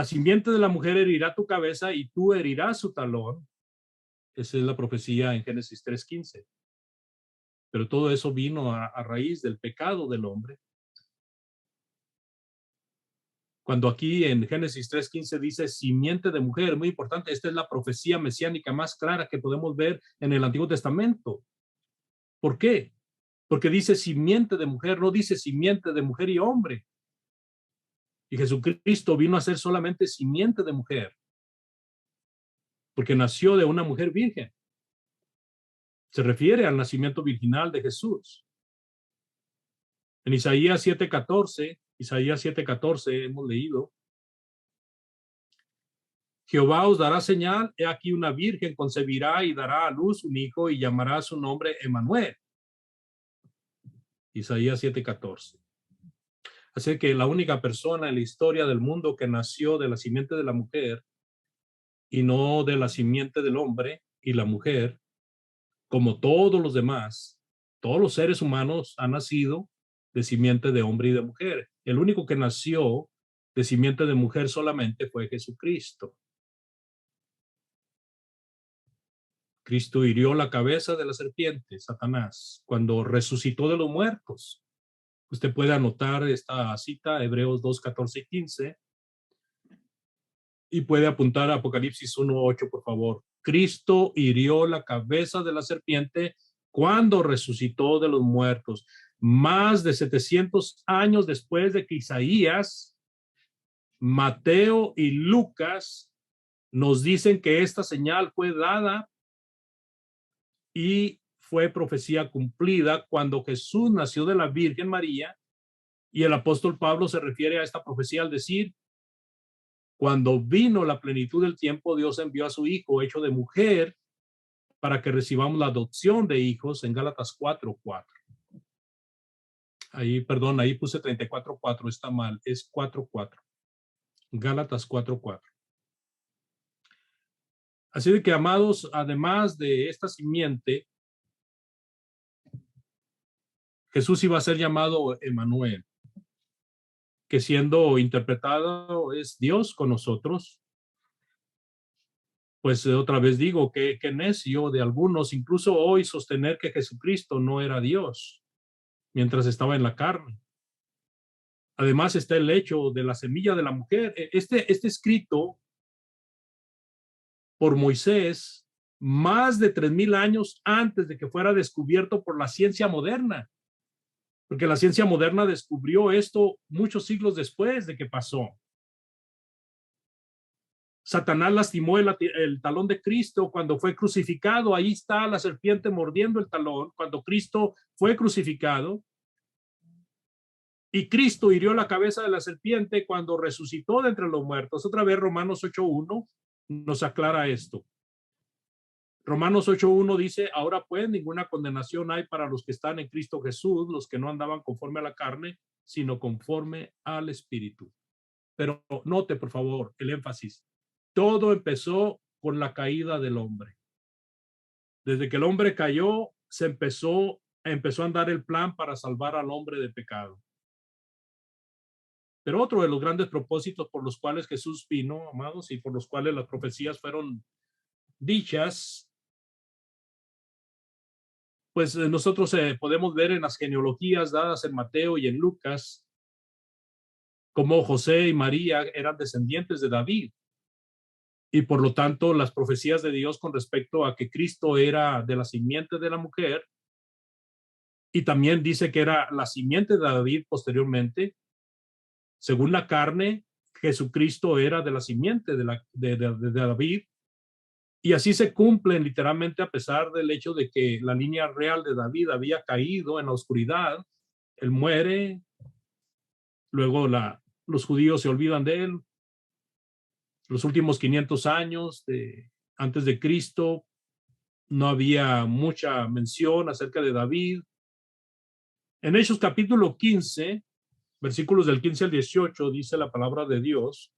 simiente de la mujer herirá tu cabeza y tú herirás su talón. Esa es la profecía en Génesis 3:15. Pero todo eso vino a raíz del pecado del hombre. Cuando aquí en Génesis 3:15 dice simiente de mujer, muy importante, esta es la profecía mesiánica más clara que podemos ver en el Antiguo Testamento. ¿Por qué? Porque dice simiente de mujer, no dice simiente de mujer y hombre. Y Jesucristo vino a ser solamente simiente de mujer, porque nació de una mujer virgen. Se refiere al nacimiento virginal de Jesús. En Isaías 7:14 hemos leído, Jehová os dará señal, he aquí una virgen concebirá y dará a luz un hijo y llamará su nombre Emmanuel. Isaías 7:14. Así que la única persona en la historia del mundo que nació de la simiente de la mujer y no de la simiente del hombre y la mujer, como todos los demás, todos los seres humanos han nacido de simiente de hombre y de mujer. El único que nació de simiente de mujer solamente fue Jesucristo. Cristo hirió la cabeza de la serpiente, Satanás, cuando resucitó de los muertos. Usted puede anotar esta cita, Hebreos 2:14-15, y puede apuntar a Apocalipsis 1:8, por favor. Cristo hirió la cabeza de la serpiente cuando resucitó de los muertos. Más de 700 años después de que Isaías, Mateo y Lucas nos dicen que esta señal fue dada y fue profecía cumplida cuando Jesús nació de la Virgen María, y el apóstol Pablo se refiere a esta profecía al decir, cuando vino la plenitud del tiempo, Dios envió a su Hijo hecho de mujer para que recibamos la adopción de hijos en Gálatas 4:4. Ahí, perdón, ahí puse 34:4, está mal, es 4:4. Gálatas 4:4. Así de que, amados, además de esta simiente, Jesús iba a ser llamado Emmanuel, que siendo interpretado es Dios con nosotros. Pues otra vez digo que necio de algunos, incluso hoy, sostener que Jesucristo no era Dios mientras estaba en la carne. Además está el hecho de la semilla de la mujer. Este escrito por Moisés más de 3,000 años antes de que fuera descubierto por la ciencia moderna, porque la ciencia moderna descubrió esto muchos siglos después de que pasó. Satanás lastimó el talón de Cristo cuando fue crucificado. Ahí está la serpiente mordiendo el talón cuando Cristo fue crucificado. Y Cristo hirió la cabeza de la serpiente cuando resucitó de entre los muertos. Otra vez Romanos 8:1 nos aclara esto. Romanos 8:1 dice, ahora pues ninguna condenación hay para los que están en Cristo Jesús, los que no andaban conforme a la carne, sino conforme al Espíritu. Pero note, por favor, el énfasis. Todo empezó con la caída del hombre. Desde que el hombre cayó, se empezó a andar el plan para salvar al hombre de pecado. Pero otro de los grandes propósitos por los cuales Jesús vino, amados, y por los cuales las profecías fueron dichas, pues nosotros podemos ver en las genealogías dadas en Mateo y en Lucas, cómo José y María eran descendientes de David. Y por lo tanto, las profecías de Dios con respecto a que Cristo era de la simiente de la mujer, y también dice que era la simiente de David posteriormente, según la carne, Jesucristo era de la simiente de David, y así se cumplen literalmente a pesar del hecho de que la línea real de David había caído en la oscuridad. Él muere, luego los judíos se olvidan de él. Los últimos 500 años antes de Cristo no había mucha mención acerca de David. En Hechos capítulo 15, versículos del 15 al 18, dice la palabra de Dios.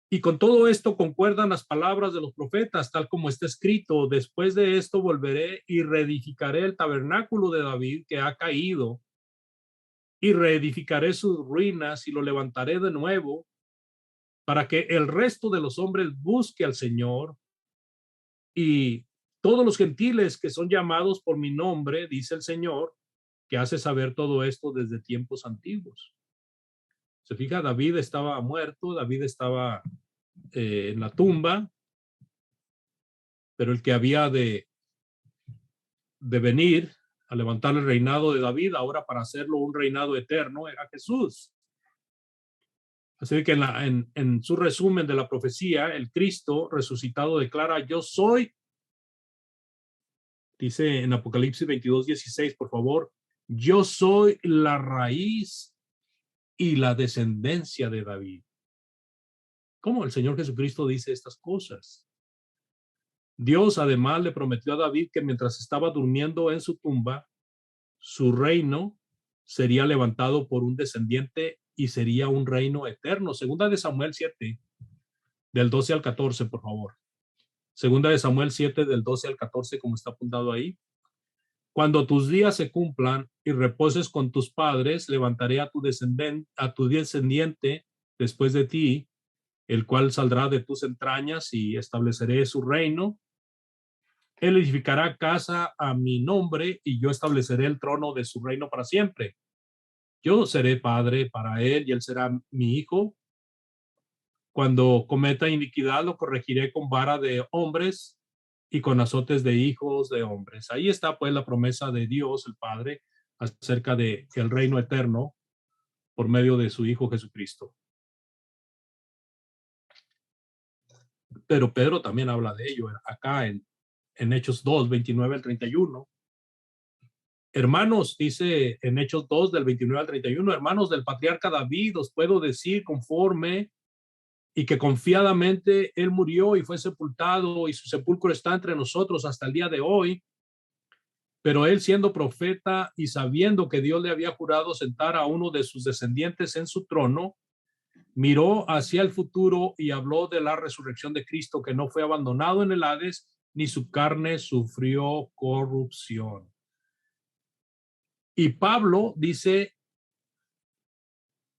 Y con todo esto concuerdan las palabras de los profetas, tal como está escrito, después de esto volveré y reedificaré el tabernáculo de David que ha caído, y reedificaré sus ruinas y lo levantaré de nuevo, para que el resto de los hombres busque al Señor, y todos los gentiles que son llamados por mi nombre, dice el Señor, que hace saber todo esto desde tiempos antiguos. Se fija, David estaba muerto, David estaba en la tumba, pero el que había de venir a levantar el reinado de David ahora para hacerlo un reinado eterno era Jesús. Así que en su resumen de la profecía, el Cristo resucitado declara, yo soy, dice en Apocalipsis 22:16, por favor, yo soy la raíz y la descendencia de David. ¿Cómo el Señor Jesucristo dice estas cosas? Dios además le prometió a David que mientras estaba durmiendo en su tumba, su reino sería levantado por un descendiente y sería un reino eterno. Segunda de Samuel 7, del 12 al 14, por favor. Segunda de Samuel 7, del 12 al 14, como está apuntado ahí. Cuando tus días se cumplan y reposes con tus padres, levantaré a tu descendiente después de ti, el cual saldrá de tus entrañas y estableceré su reino. Él edificará casa a mi nombre y yo estableceré el trono de su reino para siempre. Yo seré padre para él y él será mi hijo. Cuando cometa iniquidad lo corregiré con vara de hombres y con azotes de hijos de hombres. Ahí está pues la promesa de Dios, el Padre, acerca de el reino eterno por medio de su Hijo Jesucristo. Pero Pedro también habla de ello acá en Hechos 2, 29 al 31. Hermanos, dice en Hechos 2, del 29 al 31, hermanos del patriarca David, os puedo decir conforme y que confiadamente él murió y fue sepultado y su sepulcro está entre nosotros hasta el día de hoy. Pero él siendo profeta y sabiendo que Dios le había jurado sentar a uno de sus descendientes en su trono, miró hacia el futuro y habló de la resurrección de Cristo, que no fue abandonado en el Hades, ni su carne sufrió corrupción. Y Pablo dice,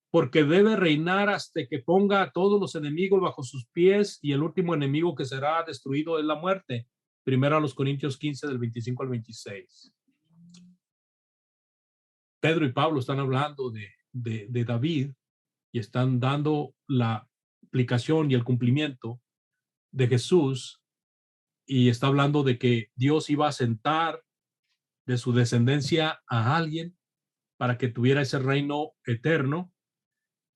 porque debe reinar hasta que ponga a todos los enemigos bajo sus pies, y el último enemigo que será destruido es la muerte. Primero a los Corintios 15, del 25 al 26. Pedro y Pablo están hablando de David y están dando la aplicación y el cumplimiento de Jesús, y está hablando de que Dios iba a sentar de su descendencia a alguien para que tuviera ese reino eterno.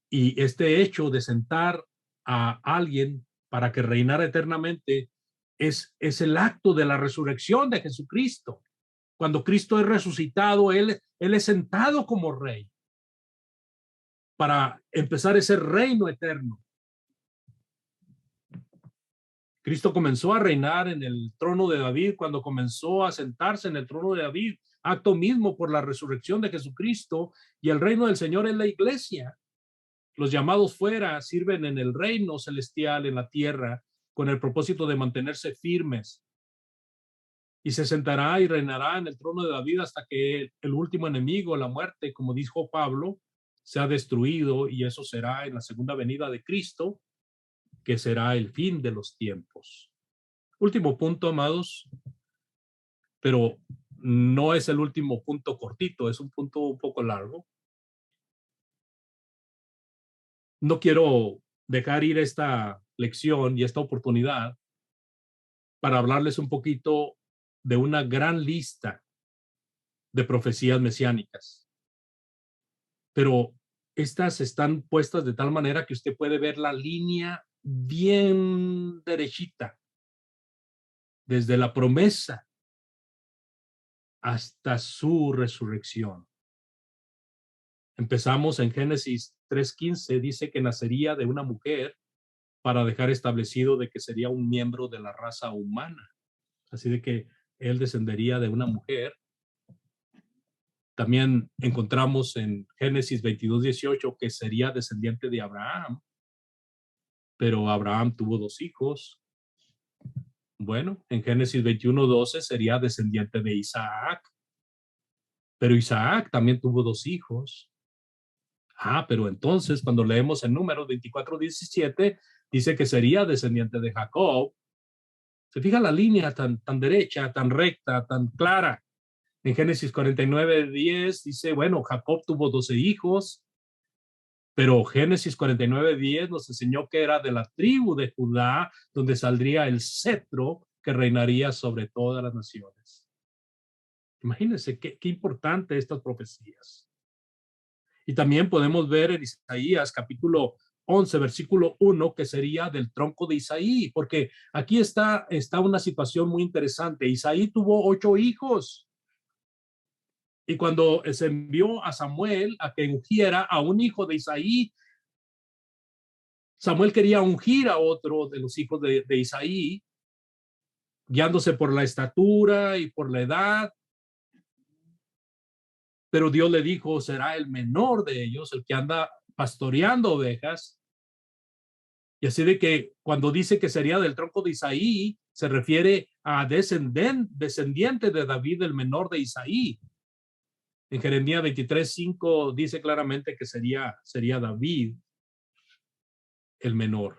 Y este hecho de sentar a alguien para que reinara eternamente es el acto de la resurrección de Jesucristo. Cuando Cristo es resucitado, Él es sentado como rey para empezar ese reino eterno. Cristo comenzó a reinar en el trono de David cuando comenzó a sentarse en el trono de David, acto mismo por la resurrección de Jesucristo, y el reino del Señor es la iglesia. Los llamados fuera sirven en el reino celestial en la tierra con el propósito de mantenerse firmes, y se sentará y reinará en el trono de David hasta que el último enemigo, la muerte, como dijo Pablo, sea destruido, y eso será en la segunda venida de Cristo, que será el fin de los tiempos. Último punto, amados, pero no es el último punto cortito, es un punto un poco largo. No quiero dejar ir esta lección y esta oportunidad para hablarles un poquito de una gran lista de profecías mesiánicas. Pero estas están puestas de tal manera que usted puede ver la línea bien derechita, desde la promesa hasta su resurrección. Empezamos en Génesis 3:15, dice que nacería de una mujer para dejar establecido de que sería un miembro de la raza humana. Así de que él descendería de una mujer. También encontramos en Génesis 22:18 que sería descendiente de Abraham, pero Abraham tuvo 2 hijos. Bueno, en Génesis 21:12 sería descendiente de Isaac, pero Isaac también tuvo 2 hijos. Pero entonces cuando leemos en Números 24:17, dice que sería descendiente de Jacob. Se fija la línea tan derecha, tan recta, tan clara. En Génesis 49:10 dice, bueno, Jacob tuvo 12 hijos, pero Génesis 49:10 nos enseñó que era de la tribu de Judá, donde saldría el cetro que reinaría sobre todas las naciones. Imagínense qué importante estas profecías. Y también podemos ver en Isaías capítulo 11, versículo 1, que sería del tronco de Isaí, porque aquí está una situación muy interesante. Isaí tuvo 8 hijos. Y cuando se envió a Samuel a que ungiera a un hijo de Isaí, Samuel quería ungir a otro de los hijos de Isaí, guiándose por la estatura y por la edad. Pero Dios le dijo, será el menor de ellos, el que anda pastoreando ovejas. Y así de que cuando dice que sería del tronco de Isaí, se refiere a descendiente de David, el menor de Isaí. En Jeremías 23:5 dice claramente que sería David el menor,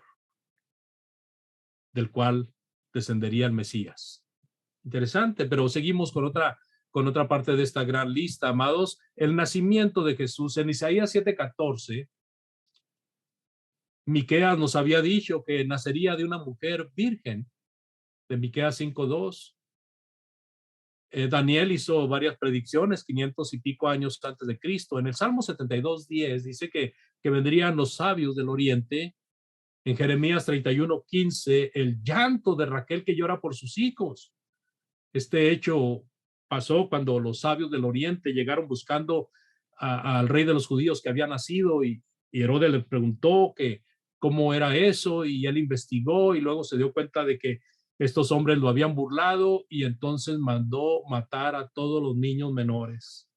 del cual descendería el Mesías. Interesante, pero seguimos con otra parte de esta gran lista, amados. El nacimiento de Jesús en Isaías 7:14. Miqueas nos había dicho que nacería de una mujer virgen, de Miqueas 5:2. Daniel hizo varias predicciones 500 y pico años antes de Cristo. En el Salmo 72:10 dice que vendrían los sabios del oriente. En Jeremías 31:15, el llanto de Raquel que llora por sus hijos. Este hecho pasó cuando los sabios del oriente llegaron buscando al rey de los judíos que había nacido, y Herodes le preguntó que cómo era eso, y él investigó y luego se dio cuenta de que estos hombres lo habían burlado, y entonces mandó matar a todos los niños menores.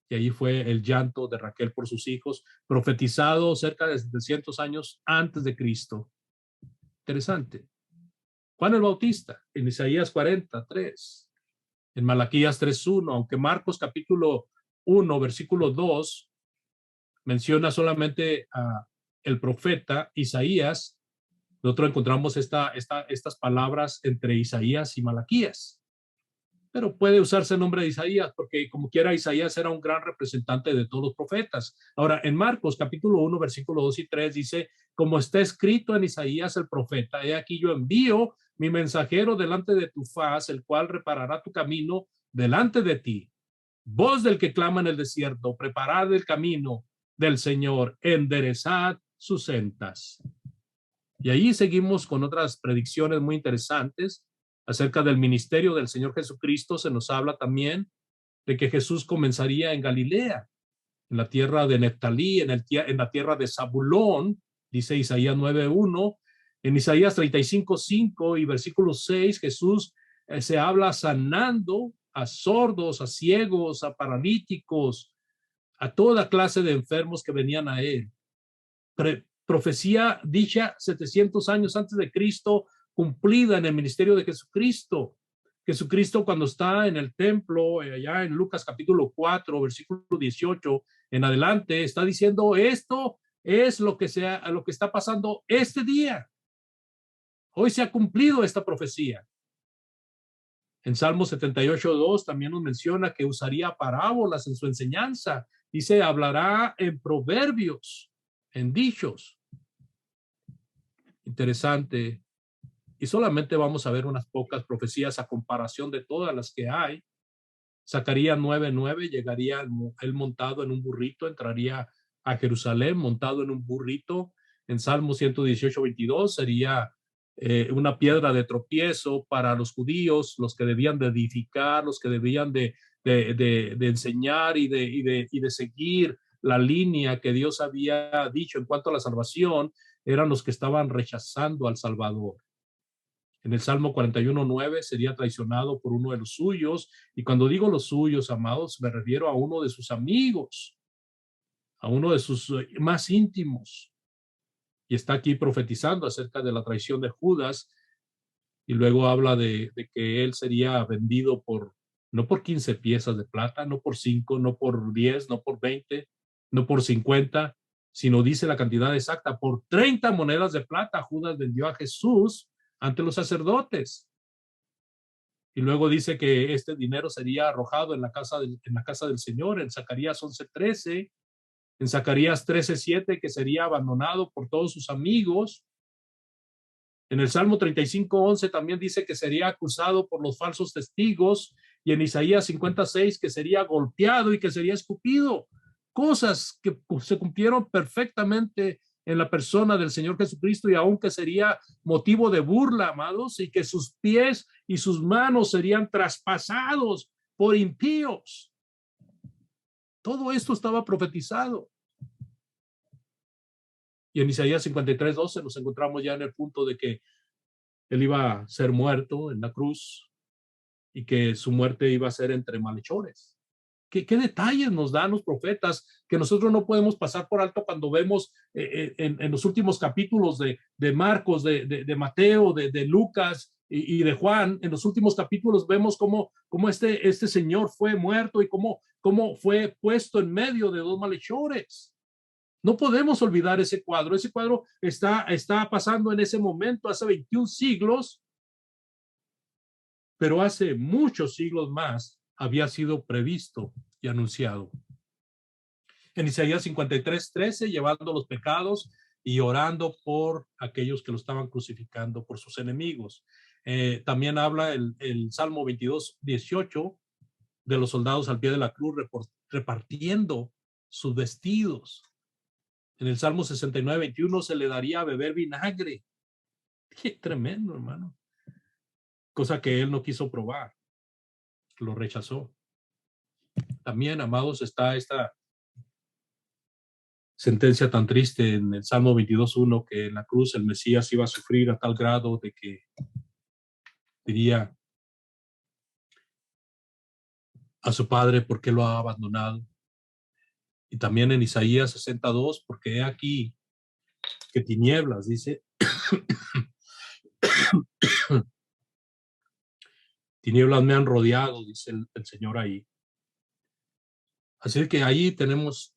Y ahí fue el llanto de Raquel por sus hijos, profetizado cerca de 700 años antes de Cristo. Interesante. Juan el Bautista, en Isaías 43, en Malaquías 3:1, aunque Marcos capítulo 1, versículo 2, menciona solamente a el profeta Isaías, nosotros encontramos estas palabras entre Isaías y Malaquías. Pero puede usarse el nombre de Isaías porque como quiera Isaías era un gran representante de todos los profetas. Ahora, en Marcos capítulo 1, versículo 2 y 3 dice, como está escrito en Isaías el profeta, he aquí yo envío mi mensajero delante de tu faz, el cual reparará tu camino delante de ti. Voz del que clama en el desierto, preparad el camino del Señor, enderezad sus sendas. Y ahí seguimos con otras predicciones muy interesantes. Acerca del ministerio del Señor Jesucristo se nos habla también de que Jesús comenzaría en Galilea, en la tierra de Neftalí, en la tierra de Zabulón, dice Isaías 9:1. En Isaías 35:5 y versículo 6, Jesús se habla sanando a sordos, a ciegos, a paralíticos, a toda clase de enfermos que venían a él. Profecía dicha 700 años antes de Cristo, cumplida en el ministerio de Jesucristo. Jesucristo, cuando está en el templo, allá en Lucas capítulo 4, versículo 18 en adelante, está diciendo: esto es lo que está pasando este día. Hoy se ha cumplido esta profecía. En Salmo 78:2 también nos menciona que usaría parábolas en su enseñanza. Dice: hablará en proverbios, en dichos. Interesante. Y solamente vamos a ver unas pocas profecías a comparación de todas las que hay. Zacarías 9:9, llegaría él montado en un burrito, entraría a Jerusalén montado en un burrito. En Salmo 118:22 sería una piedra de tropiezo para los judíos, los que debían de edificar, los que debían de enseñar y de seguir la línea que Dios había dicho en cuanto a la salvación. Eran los que estaban rechazando al Salvador. En el Salmo 41:9 sería traicionado por uno de los suyos. Y cuando digo los suyos, amados, me refiero a uno de sus amigos, a uno de sus más íntimos. Y está aquí profetizando acerca de la traición de Judas. Y luego habla de que él sería vendido no por 15 piezas de plata, no por 5, no por 10, no por 20, no por 50, sino dice la cantidad exacta: por 30 monedas de plata Judas vendió a Jesús ante los sacerdotes. Y luego dice que este dinero sería arrojado en la casa del Señor, en Zacarías 11:13, en Zacarías 13:7, que sería abandonado por todos sus amigos. En el Salmo 35:11 también dice que sería acusado por los falsos testigos, y en Isaías 56 que sería golpeado y que sería escupido. Cosas que se cumplieron perfectamente en la persona del Señor Jesucristo, y aunque sería motivo de burla, amados, y que sus pies y sus manos serían traspasados por impíos. Todo esto estaba profetizado. Y en Isaías 53:12 nos encontramos ya en el punto de que él iba a ser muerto en la cruz y que su muerte iba a ser entre malhechores. ¿Qué detalles nos dan los profetas que nosotros no podemos pasar por alto cuando vemos en los últimos capítulos de Marcos, de Mateo, de Lucas y de Juan? En los últimos capítulos vemos cómo este señor fue muerto y cómo fue puesto en medio de dos malhechores. No podemos olvidar ese cuadro. Ese cuadro está pasando en ese momento, hace 21 siglos, pero hace muchos siglos más había sido previsto y anunciado. En Isaías 53:13, llevando los pecados y orando por aquellos que lo estaban crucificando, por sus enemigos. También habla el Salmo 22:18 de los soldados al pie de la cruz repartiendo sus vestidos. En el Salmo 69:21 se le daría a beber vinagre. Qué tremendo, hermano. Cosa que él no quiso probar, lo rechazó. También, amados, está esta sentencia tan triste en el Salmo 22:1, que en la cruz el Mesías iba a sufrir a tal grado de que diría a su padre: ¿por qué lo ha abandonado? Y también en Isaías 62, porque he aquí que tinieblas, dice, tinieblas me han rodeado, dice el Señor ahí. Así que ahí tenemos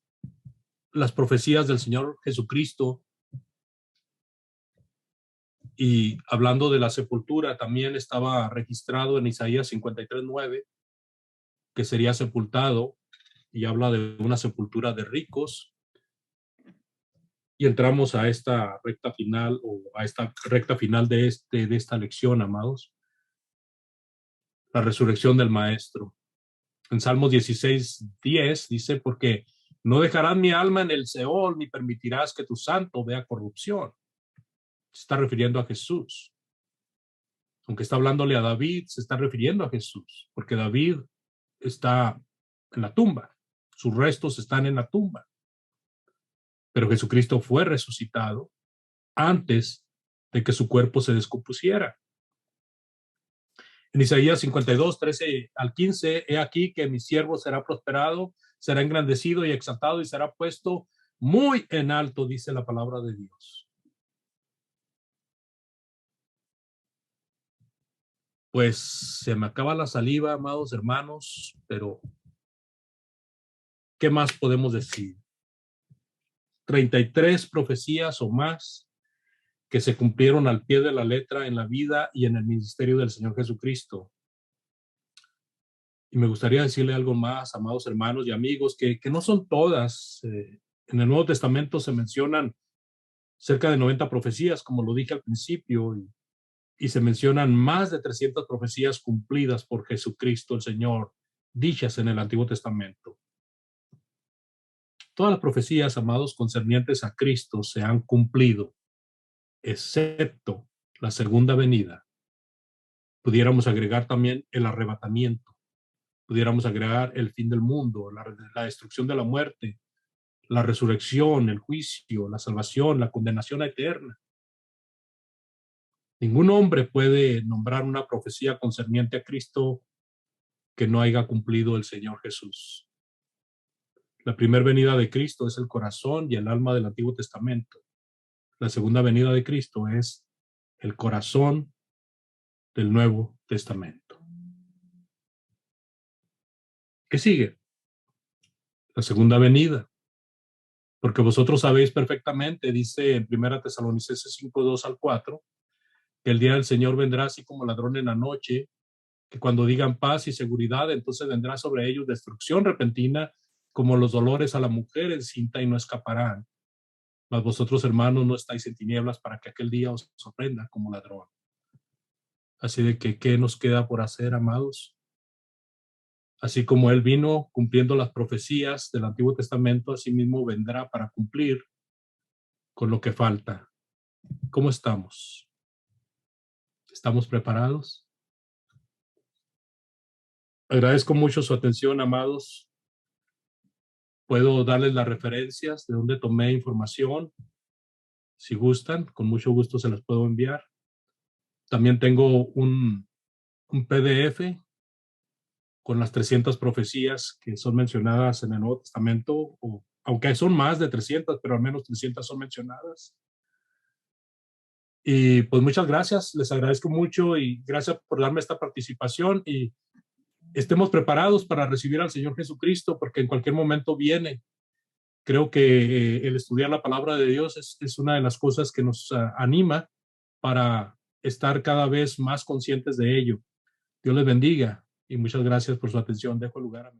las profecías del Señor Jesucristo. Y hablando de la sepultura, también estaba registrado en Isaías 53:9 que sería sepultado, y habla de una sepultura de ricos. Y entramos a esta recta final, de esta lección, amados. La resurrección del Maestro. En Salmos 16:10 dice: porque no dejarás mi alma en el Seol, ni permitirás que tu santo vea corrupción. Se está refiriendo a Jesús. Aunque está hablándole a David, se está refiriendo a Jesús, porque David está en la tumba, sus restos están en la tumba, pero Jesucristo fue resucitado antes de que su cuerpo se descompusiera. En Isaías 52, 13 al 15, he aquí que mi siervo será prosperado, será engrandecido y exaltado y será puesto muy en alto, dice la palabra de Dios. Pues se me acaba la saliva, amados hermanos, pero ¿qué más podemos decir? 33 profecías o más que se cumplieron al pie de la letra en la vida y en el ministerio del Señor Jesucristo. Y me gustaría decirle algo más, amados hermanos y amigos, que no son todas. En el Nuevo Testamento se mencionan cerca de 90 profecías, como lo dije al principio, y se mencionan más de 300 profecías cumplidas por Jesucristo el Señor, dichas en el Antiguo Testamento. Todas las profecías, amados, concernientes a Cristo se han cumplido, excepto la segunda venida. Pudiéramos agregar también el arrebatamiento, pudiéramos agregar el fin del mundo, la destrucción de la muerte, la resurrección, el juicio, la salvación, la condenación eterna. Ningún hombre puede nombrar una profecía concerniente a Cristo que no haya cumplido el Señor Jesús. La primera venida de Cristo es el corazón y el alma del Antiguo Testamento. La segunda venida de Cristo es el corazón del Nuevo Testamento. ¿Qué sigue? La segunda venida. Porque vosotros sabéis perfectamente, dice en 1 Tesalonicenses 5, 2 al 4, que el día del Señor vendrá así como ladrón en la noche, que cuando digan paz y seguridad, entonces vendrá sobre ellos destrucción repentina, como los dolores a la mujer encinta, y no escaparán. Mas vosotros, hermanos, no estáis en tinieblas para que aquel día os sorprenda como ladrón. Así de que, ¿qué nos queda por hacer, amados? Así como Él vino cumpliendo las profecías del Antiguo Testamento, así mismo vendrá para cumplir con lo que falta. ¿Cómo estamos? ¿Estamos preparados? Agradezco mucho su atención, amados. Puedo darles las referencias de donde tomé información. Si gustan, con mucho gusto se las puedo enviar. También tengo un PDF con las 300 profecías que son mencionadas en el Nuevo Testamento, o, aunque son más de 300, pero al menos 300 son mencionadas. Y pues muchas gracias, les agradezco mucho y gracias por darme esta participación, y estemos preparados para recibir al Señor Jesucristo, porque en cualquier momento viene. Creo que el estudiar la palabra de Dios es una de las cosas que nos anima para estar cada vez más conscientes de ello. Dios les bendiga y muchas gracias por su atención. Dejo el lugar a